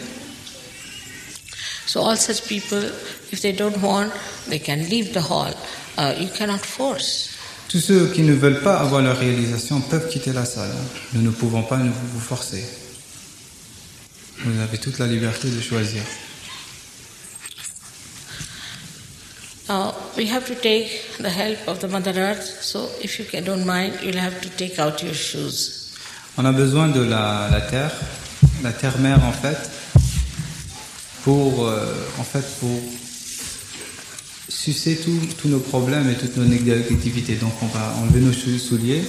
So all such people, if they don't want, they can leave the hall. You cannot force. Tous ceux qui ne veulent pas avoir leur réalisation peuvent quitter la salle. Nous ne pouvons pas vous forcer. Vous avez toute la liberté de choisir. Now, we have to take the help of the Mother Earth, so if you don't mind, you'll have to take out your shoes. On a besoin de la terre-mère en fait, pour sucer tous nos problèmes et toutes nos négativités. Donc on va enlever nos souliers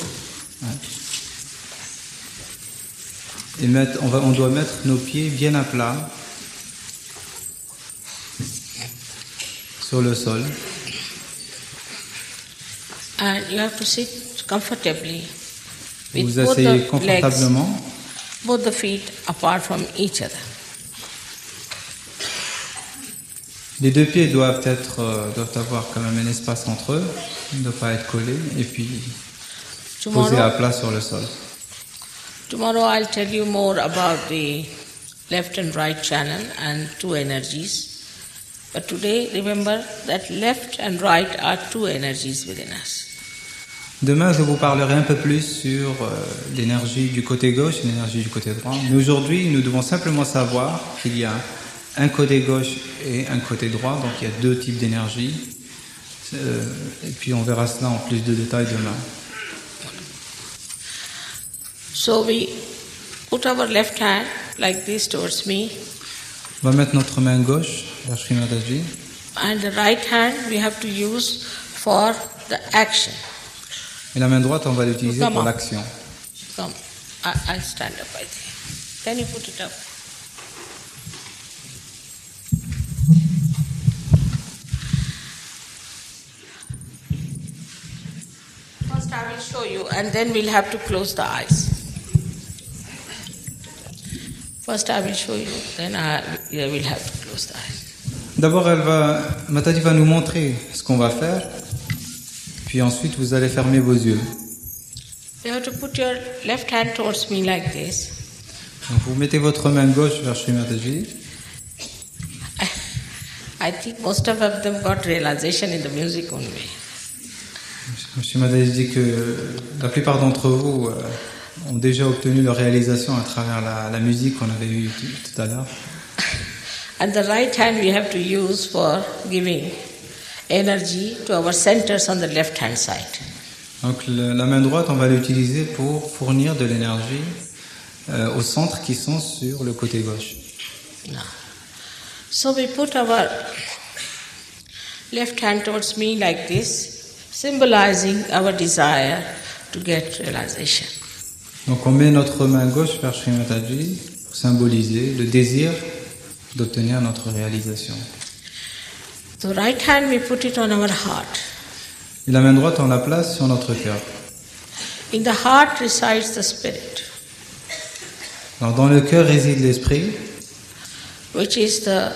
et on doit mettre nos pieds bien à plat sur le sol. And you have to sit comfortably with Vous both asseyez the legs, confortablement, both the feet apart from each other. les deux pieds doivent avoir quand même un espace entre eux, ne pas être collés, et puis poser à Tomorrow, plat sur le sol. tomorrow I'll tell you more about the left and right channel and two energies. But today, remember that left and right are two energies within us. Demain, je vous parlerai un peu plus sur l'énergie du côté gauche et l'énergie du côté droit. Mais aujourd'hui, nous devons simplement savoir qu'il y a un côté gauche et un côté droit, donc il y a deux types d'énergie. Et puis on verra cela en plus de détails demain. So we put our left hand like this towards me, On va mettre notre main gauche vers Shri Mataji, and the right hand we have to use for the action. et la main droite, on va l'utiliser Come pour on. l'action. Come, I'll stand up, I think. Can you put it up? First I will show you and then we'll have to close the eyes. First I will show you, then I will have to close the eyes. D'abord, Mataji va nous montrer ce qu'on va faire, puis ensuite vous allez fermer vos yeux. You have to put your left hand towards me like this. Donc, vous mettez votre main gauche vers Shri Mataji. I think most of them got realization in the music only. Shri Mataji dit que la plupart d'entre vous ont déjà obtenu leur réalisation à travers la musique qu'on avait eue tout à l'heure. And the right hand we have to use for giving energy to our centers on the left hand side. Donc la main droite, on va l'utiliser pour fournir de l'énergie aux centres qui sont sur le côté gauche. Now, so we put our left hand towards me like this, symbolizing our desire to get realization. Donc on met notre main gauche vers Shri Mataji pour symboliser le désir d'obtenir notre réalisation. The right hand we put it on our heart. Et la main droite, on la place sur notre cœur. In the heart resides the spirit, Alors dans le cœur réside l'esprit, which is the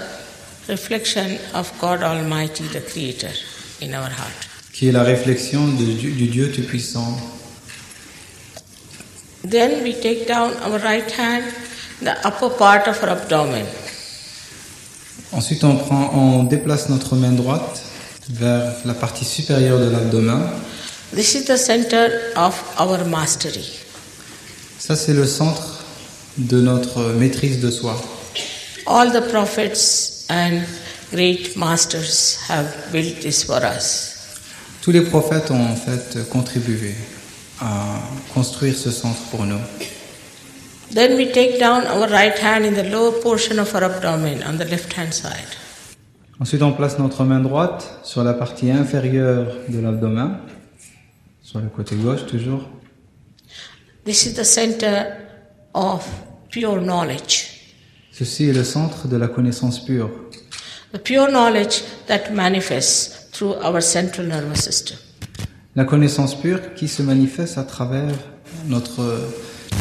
reflection of God Almighty, the Creator, in our heart. qui est la réflexion du Dieu Tout-Puissant. Then we take down our right hand, the upper part of our abdomen. Ensuite, on déplace notre main droite vers la partie supérieure de l'abdomen. This is the center of our mastery. Ça, c'est le centre de notre maîtrise de soi. All the prophets and great masters have built this for us. Tous les prophètes ont en fait contribué à construire ce centre pour nous. Then we take down our right hand in the lower portion of our abdomen on the left hand side. Ensuite, on place notre main droite sur la partie inférieure de l'abdomen, sur le côté gauche toujours. This is the center of pure knowledge. Ceci est le centre de la connaissance pure. The pure knowledge that manifests through our central nervous system. La connaissance pure qui se manifeste à travers notre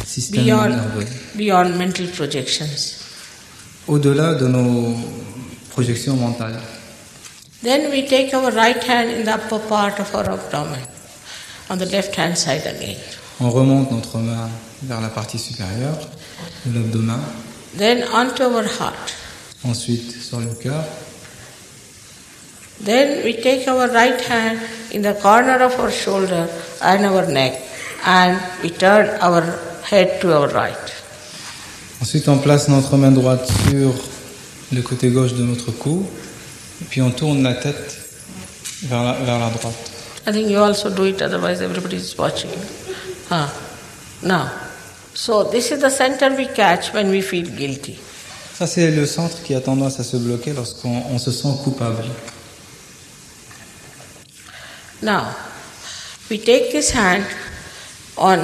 système nerveux. Beyond mental projections. Au-delà de nos projections mentales. Then we take our right hand in the upper part of our abdomen, on the left hand side again. On remonte notre main vers la partie supérieure de l'abdomen. Then onto our heart. Ensuite sur le cœur. Then we take our right hand in the corner of our shoulder and our neck, and we turn our head to our right. Ensuite, on place notre main droite sur le côté gauche de notre cou, et puis on tourne la tête vers la droite. I think you also do it, otherwise everybody is watching. Now, so this is the center we catch when we feel guilty. Ça, c'est le centre qui a tendance à se bloquer lorsqu'on se sent coupable. Now, we take this hand on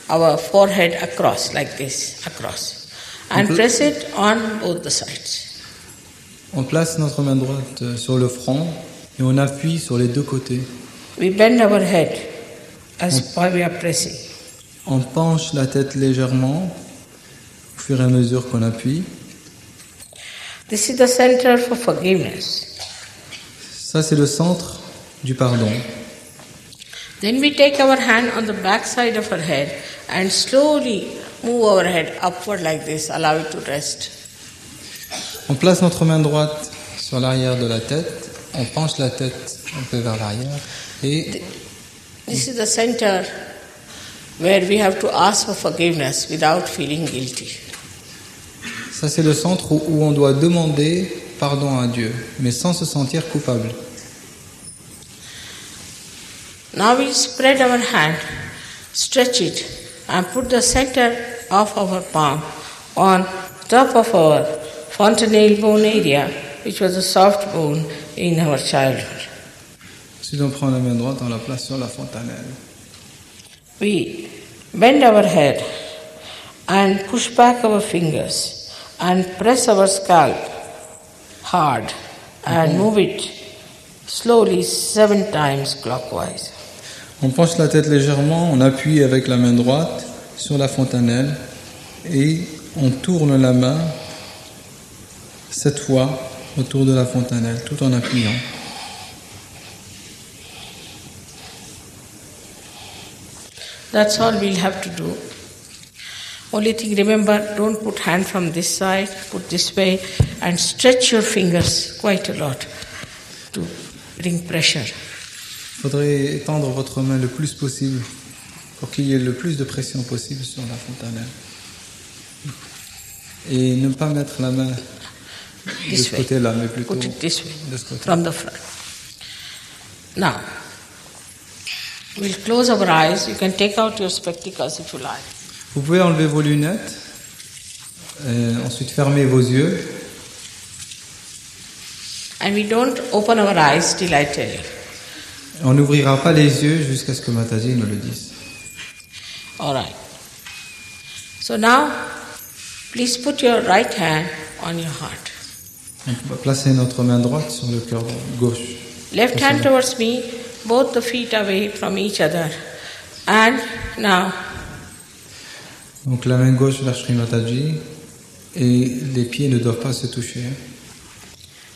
our forehead across, like this, across, and press it on both the sides. On place notre main droite sur le front et on appuie sur les deux côtés. we bend our head as we are pressing. On penche la tête légèrement au fur et à mesure qu'on appuie. This is the center for forgiveness. Ça, c'est le centre du pardon. Then we take our hand on the back side of our head and slowly move our head upward like this, allow it to rest. On place notre main droite sur l'arrière de la tête, on penche la tête un peu vers l'arrière et This is the center where we have to ask for forgiveness without feeling guilty. ça, c'est le centre où on doit demander pardon à Dieu, mais sans se sentir coupable. Now we spread our hand, stretch it, and put the center of our palm on top of our fontanelle bone area, which was a soft bone in our childhood. Ensuite, on prend la main droite, on la place sur la fontanelle. We bend our head and push back our fingers and press our scalp hard and move it slowly 7 times clockwise. On penche la tête légèrement, on appuie avec la main droite sur la fontanelle et on tourne la main 7 fois autour de la fontanelle, tout en appuyant. That's all we'll have to do. Only thing, remember, don't put hand from this side, put this way, and stretch your fingers quite a lot to bring pressure. Il faudrait étendre votre main le plus possible pour qu'il y ait le plus de pression possible sur la fontanelle. Et ne pas mettre la main de This ce way. côté-là, mais plutôt Put it this way, de ce côté. from the front. Now, we'll close our eyes. You can take out your spectacles if you like. Vous pouvez enlever vos lunettes, ensuite fermer vos yeux. And we don't open our eyes till I tell you. On n'ouvrira pas les yeux jusqu'à ce que Mataji nous le dise. All right. So now, please put your right hand on your heart. On va placer notre main droite sur le cœur gauche. Left hand towards me, both the feet away from each other. And now, Donc la main gauche vers Sri Mataji et les pieds ne doivent pas se toucher.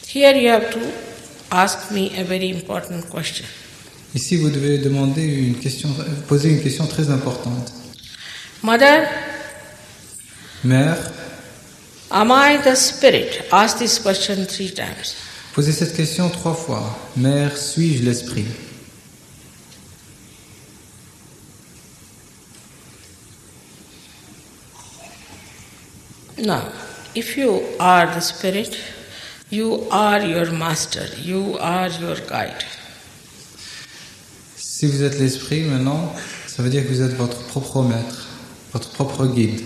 here you have to ask me a very important question. Ici, vous devez poser une question très importante. Mother, Mère, am I the spirit? Ask this question 3 times. posez cette question 3 fois. Mère, suis-je l'esprit? Now, if you are the spirit, you are your master, you are your guide. Si vous êtes l'esprit maintenant, ça veut dire que vous êtes votre propre maître, votre propre guide.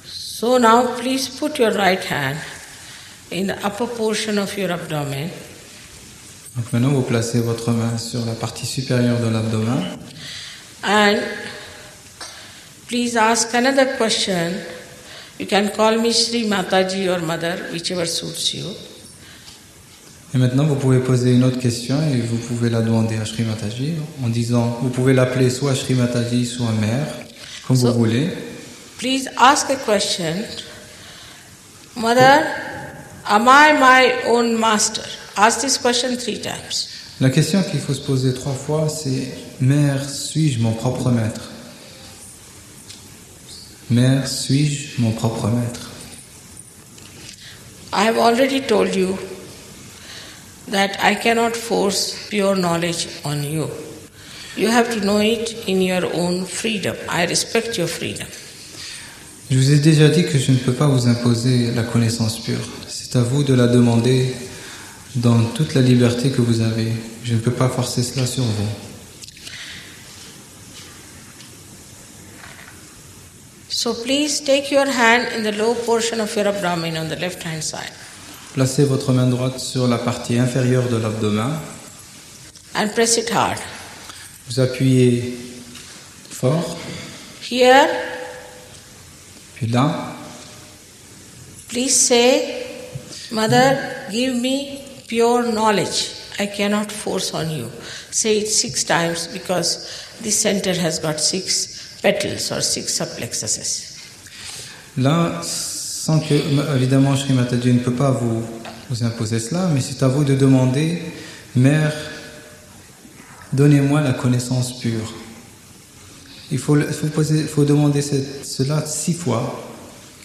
So now please put your right hand in the upper portion of your abdomen Donc maintenant, vous placez votre main sur la partie supérieure de l'abdomen. and please ask another question. You can call me Sri Mataji or Mother, whichever suits you. Et maintenant, vous pouvez poser une autre question et vous pouvez la demander à Sri Mataji en disant, vous pouvez l'appeler soit Sri Mataji, soit Mère, comme vous voulez. Please ask a question. Mother, am I my own master? Ask this question 3 times. La question qu'il faut se poser 3 fois, c'est Mère, suis-je mon propre maître? Mère, suis-je mon propre maître? I have already told you that I cannot force pure knowledge on you. You have to know it in your own freedom. I respect your freedom. Je vous ai déjà dit que je ne peux pas vous imposer la connaissance pure. C'est à vous de la demander dans toute la liberté que vous avez. Je ne peux pas forcer cela sur vous. So please take your hand in the low portion of your abdomen on the left hand side Placez votre main droite sur la partie inférieure de l'abdomen. and press it hard. Vous appuyez fort. Here, Puis là, please say, Mother, give me pure knowledge. I cannot force on you. Say it 6 times because this center has got 6 petals or 6 subplexuses. Là, sans que, évidemment, Shri Mataji ne peut pas vous imposer cela, mais c'est à vous de demander, Mère, donnez-moi la connaissance pure. Il faut demander cela 6 fois,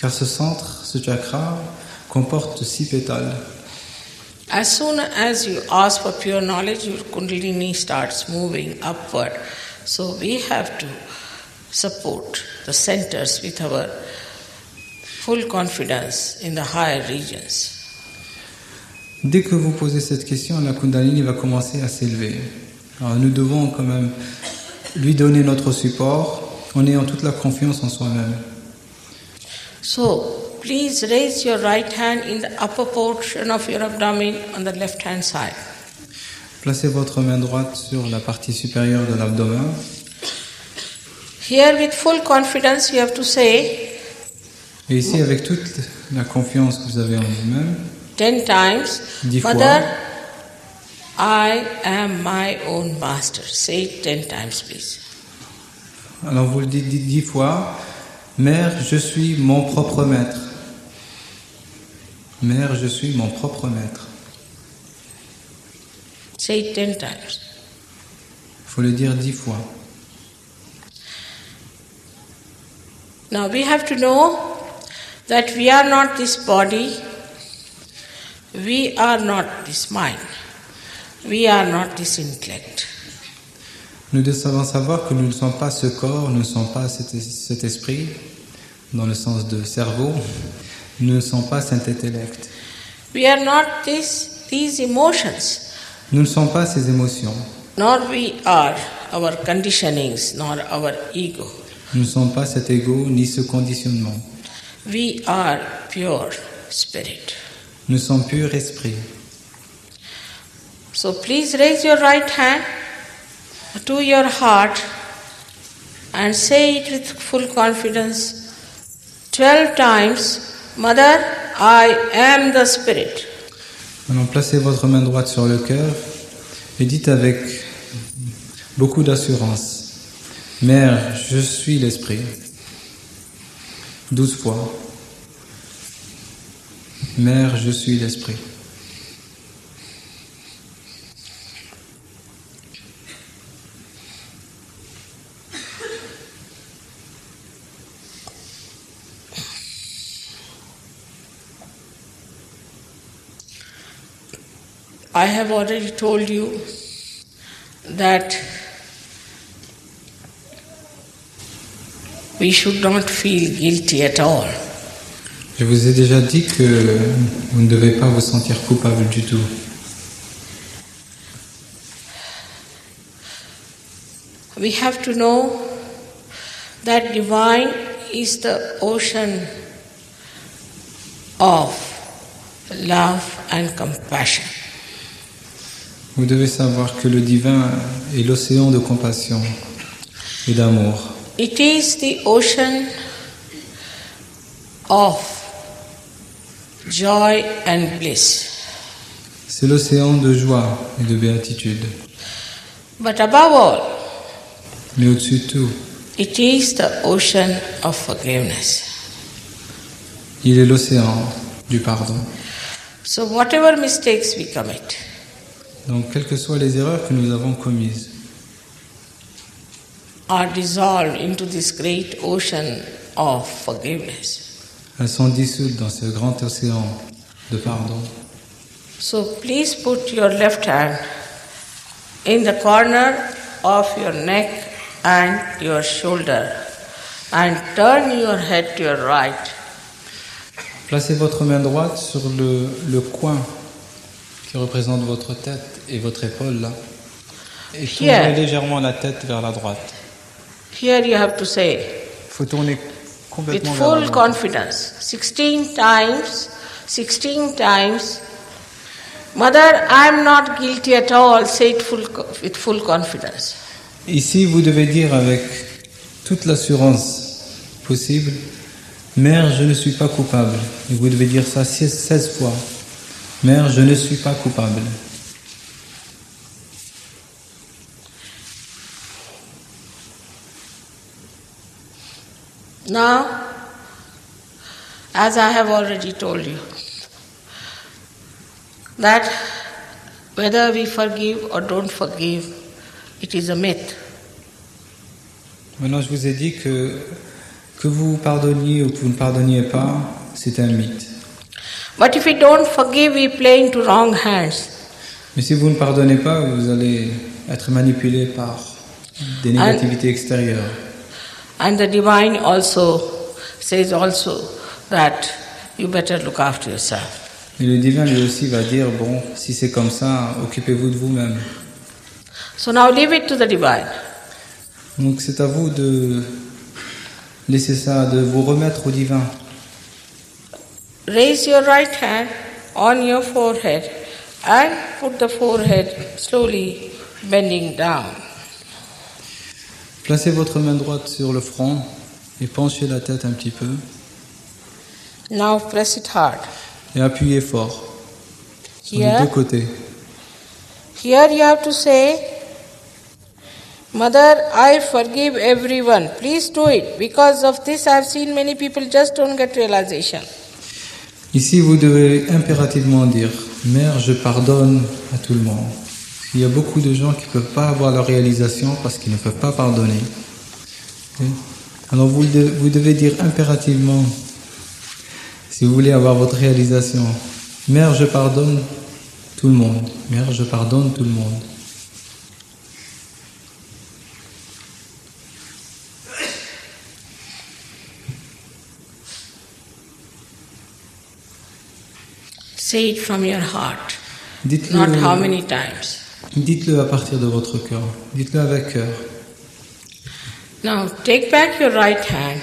car ce centre, ce chakra, comporte 6 pétales. As soon as you ask for pure knowledge, your Kundalini starts moving upward. So we have to support the centers with our full confidence in the higher regions. Dès que vous posez cette question, la Kundalini va commencer à s'élever. Alors nous devons quand même lui donner notre support en ayant toute la confiance en soi-même. So, please raise your right hand in the upper portion of your abdomen on the left hand side. Placez votre main droite sur la partie supérieure de l'abdomen. Here with full confidence you have to say Et ici, avec toute la confiance que vous avez en vous-même, 10 times, 10 fois. Mother, I am my own master. Say it 10 times, please. Alors vous le dites 10 fois. Mère, je suis mon propre maître. Mère, je suis mon propre maître. Say it 10 times. Il faut le dire 10 fois. Now we have to know that we are not this body, we are not this mind, we are not this intellect. Nous devons savoir que nous ne sommes pas ce corps, nous ne sommes pas cet esprit, dans le sens de cerveau, nous ne sommes pas cet intellect. We are not these emotions, Nous ne sommes pas ces émotions. nor we are our conditionings, nor our ego. Nous ne sommes pas cet ego ni ce conditionnement. We are pure spirit. Nous sommes pur esprit. So please raise your right hand to your heart and say it with full confidence 12 times, Mother, I am the Spirit. Maintenant, placez votre main droite sur le cœur et dites avec beaucoup d'assurance, Mère, je suis l'esprit. 12 fois. Mère, je suis l'esprit. I have already told you that we should not feel guilty at all. Je vous ai déjà dit que vous ne devez pas vous sentir coupable du tout. We have to know that divine is the ocean of love and compassion. Vous devez savoir que le divin est l'océan de compassion et d'amour. It is the ocean of joy and bliss. C'est l'océan de joie et de béatitude. But above all, Mais au-dessus de tout, it is the ocean of forgiveness. il est l'océan du pardon. So whatever mistakes we commit, Donc, quelles que soient les erreurs que nous avons commises, are dissolved into this great ocean of forgiveness. elles sont dissoutes dans ce grand océan de pardon. So please put your left hand in the corner of your neck and your shoulder and turn your head to your right. Placez votre main droite sur le coin qui représente votre tête et votre épaule là. Et tournez Here. légèrement la tête vers la droite. Here you have to say, Il faut tourner with complètement vers la full droite. confidence, 16 times, Mother, I am not guilty at all. Say it with full confidence. Ici, vous devez dire avec toute l'assurance possible, Mère, je ne suis pas coupable. Et vous devez dire ça 16 fois. Mère, je ne suis pas coupable. Now, as I have already told you, that whether we forgive or don't forgive, it is a myth. Maintenant, je vous ai dit que vous pardonniez ou que vous ne pardonniez pas, c'est un mythe. But if we don't forgive, we play into wrong hands. Mais si vous ne pardonnez pas, vous allez être manipulé par des négativités extérieures. And the divine also says also that you better look after yourself. Et le divin lui aussi va dire, bon, si c'est comme ça, occupez-vous de vous-même. So now leave it to the divine. Donc c'est à vous de laisser ça, de vous remettre au divin. Raise your right hand on your forehead and put the forehead slowly bending down. Placez votre main droite sur le front et penchez la tête un petit peu. Now press it hard. Et appuyez fort sur les Here. deux côtés. Here you have to say, Mother, I forgive everyone. Please do it. Because of this, I have seen many people just don't get realization. Ici, vous devez impérativement dire « Mère, je pardonne à tout le monde ». Il y a beaucoup de gens qui ne peuvent pas avoir leur réalisation parce qu'ils ne peuvent pas pardonner. Okay? Alors vous devez dire impérativement, si vous voulez avoir votre réalisation, « Mère, je pardonne tout le monde. Mère, je pardonne tout le monde. » Say it from your heart, Dites-le, not how many times. dites-le à partir de votre cœur. Dites-le avec cœur. Now take back your right hand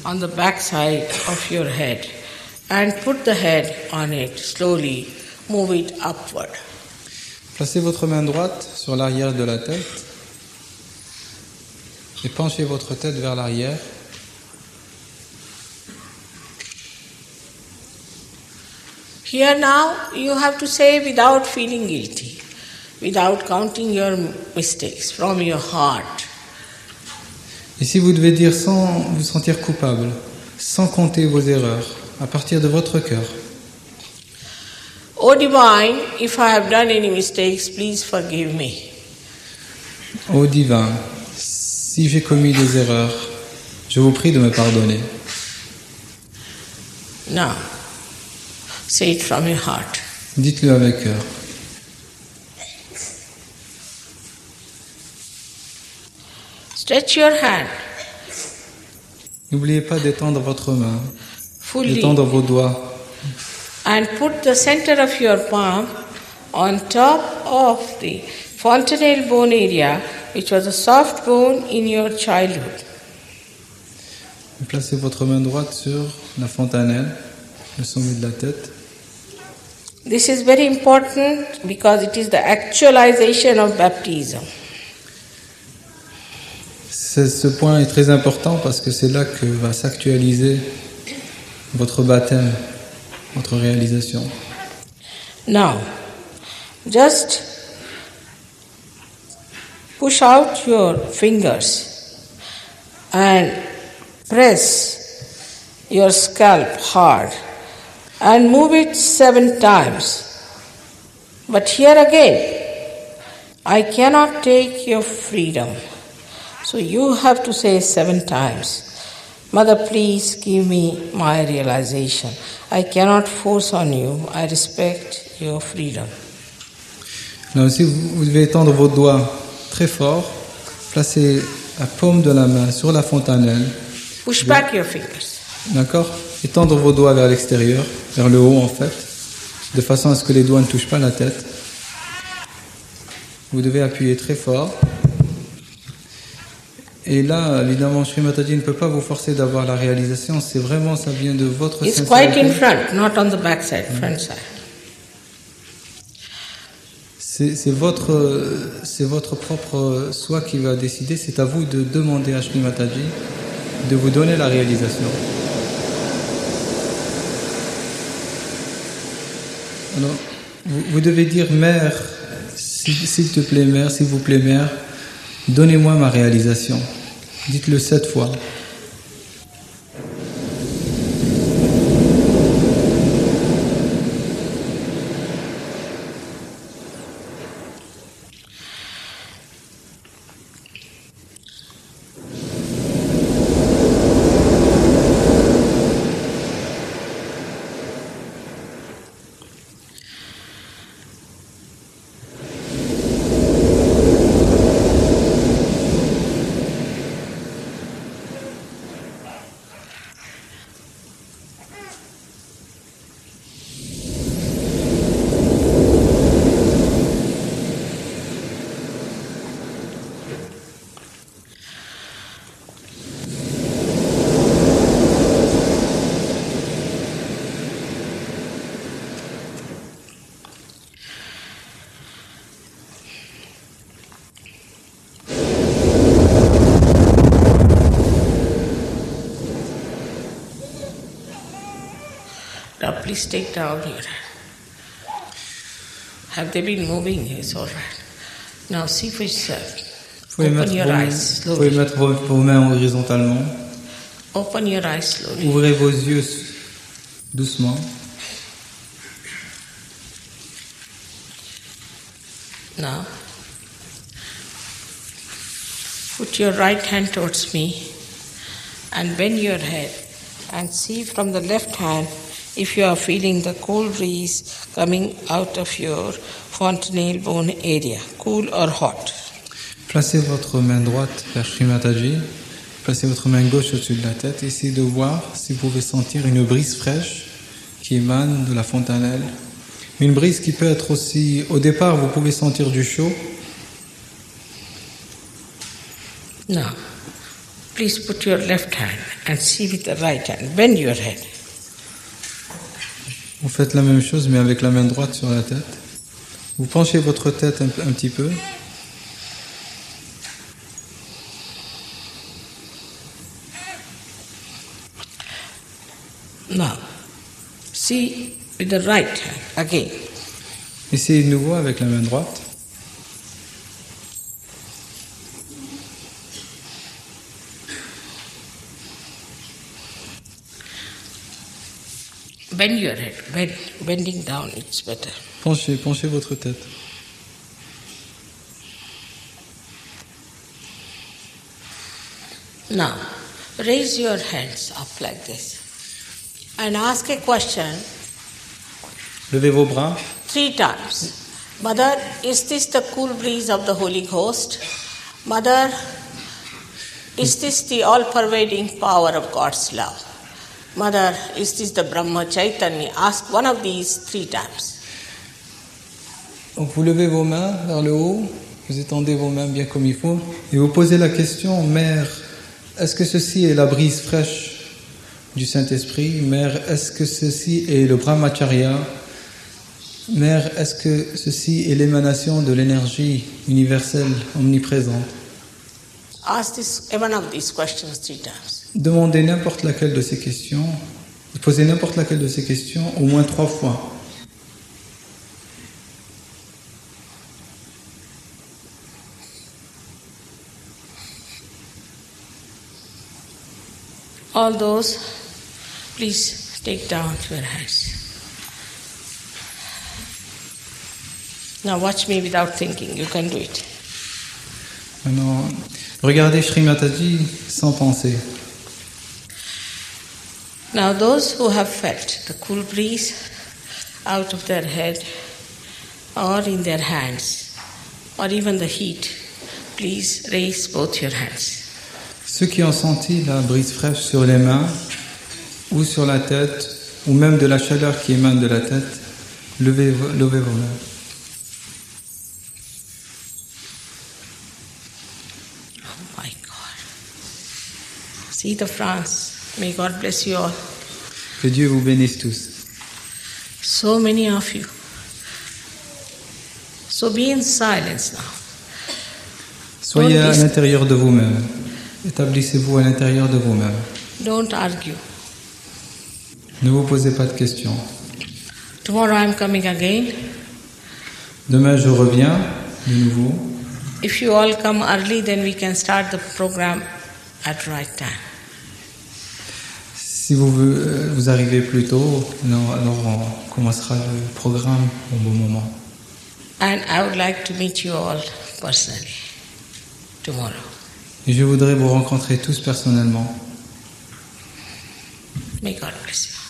on the back side of your head and put the head on it slowly. Move it upward. Placez votre main droite sur l'arrière de la tête et penchez votre tête vers l'arrière. Here now you have to say without feeling guilty, without counting your mistakes, from your heart. Ici, vous devez dire sans vous sentir coupable, sans compter vos erreurs, à partir de votre cœur. O Divine, if I have done any mistakes, please forgive me. Ô divin, si j'ai commis des erreurs, je vous prie de me pardonner. Now, say it from your heart. Dites-le avec cœur. Stretch your hand N'oubliez pas d'étendre votre main, fully d'étendre vos doigts and put the center of your palm on top of the fontanelle bone area, which was a soft bone in your childhood. Placez votre main droite sur la fontanelle, le sommet de la tête. This is very important because it is the actualization of baptism. Ce point est très important parce que c'est là que va s'actualiser votre baptême, votre réalisation. Now, just push out your fingers and press your scalp hard and move it 7 times. But here again, I cannot take your freedom. So you have to say 7 times, Mother, please give me my realization. I cannot force on you. I respect your freedom. Là aussi, vous devez étendre vos doigts très fort, placer la paume de la main sur la fontanelle. Push back your fingers. D'accord? Étendre vos doigts vers l'extérieur, vers le haut en fait, de façon à ce que les doigts ne touchent pas la tête. Vous devez appuyer très fort. Et là, évidemment, Shri Mataji ne peut pas vous forcer d'avoir la réalisation. C'est vraiment, ça vient de votre It's sincérité. quite in front, not on the back side, front side. C'est votre propre soi qui va décider. C'est à vous de demander à Shri Mataji de vous donner la réalisation. Alors, vous devez dire, Mère, s'il te plaît, Mère, s'il vous plaît, Mère, donnez-moi ma réalisation. Dites-le 7 fois. please take down your hand. Have they been moving? It's all right. Now see for yourself. Vous pouvez Open your eyes vous pouvez slowly. mettre vos mains horizontalement. Open your eyes slowly. Ouvrez vos yeux doucement. Now, put your right hand towards me and bend your head and see from the left hand if you are feeling the cold breeze coming out of your fontanelle bone area, cool or hot. Placez votre main droite vers Sri Mataji. Placez votre main gauche au-dessus de la tête. Essayez de voir si vous pouvez sentir une brise fraîche qui émane de la fontanelle. Une brise qui peut être aussi... Au départ, vous pouvez sentir du chaud. Now, please put your left hand and see with the right hand. Bend your head. Vous faites la même chose, mais avec la main droite sur la tête. Vous penchez votre tête un petit peu. Now, see with the right hand again. Essayez de nouveau avec la main droite. Bend your head. Bending down, it's better. Penchez votre tête. Now, raise your hands up like this and ask a question Levez vos bras. 3 times. Mother, is this the cool breeze of the Holy Ghost? Mother, is this the all-pervading power of God's love? Mother, is this the Brahma Chaitanya? Ask one of these 3 times. Donc vous levez vos mains vers le haut, vous étendez vos mains bien comme il faut, et vous posez la question, Mère, est-ce que ceci est la brise fraîche du Saint-Esprit? Mère, est-ce que ceci est le Brahmacharya? Mère, est-ce que ceci est l'émanation de l'énergie universelle omniprésente? Ask one of these questions 3 times. Demandez n'importe laquelle de ces questions, posez n'importe laquelle de ces questions au moins 3 fois. All those, please take down your hands. Now watch me without thinking. You can do it. Maintenant, regardez Sri Mataji sans penser. Now those who have felt the cool breeze out of their head or in their hands or even the heat, please raise both your hands. Ceux qui ont senti la brise fraîche sur les mains ou sur la tête ou même de la chaleur qui émane de la tête, levez vos mains. Oh my God. See the France. May God bless you all. Que Dieu vous bénisse tous. So many of you. So be in silence now. Soyez Don't à be- l'intérieur de vous-même. Établissez-vous à l'intérieur de vous-même. Don't argue. Ne vous posez pas de questions. Tomorrow I'm coming again. Demain, je reviens de nouveau. If you all come early, then we can start the program at right time. Si vous arrivez plus tôt, alors on commencera le programme au bon moment. And I would like to meet you all personally tomorrow. Et je voudrais vous rencontrer tous personnellement. May God bless you.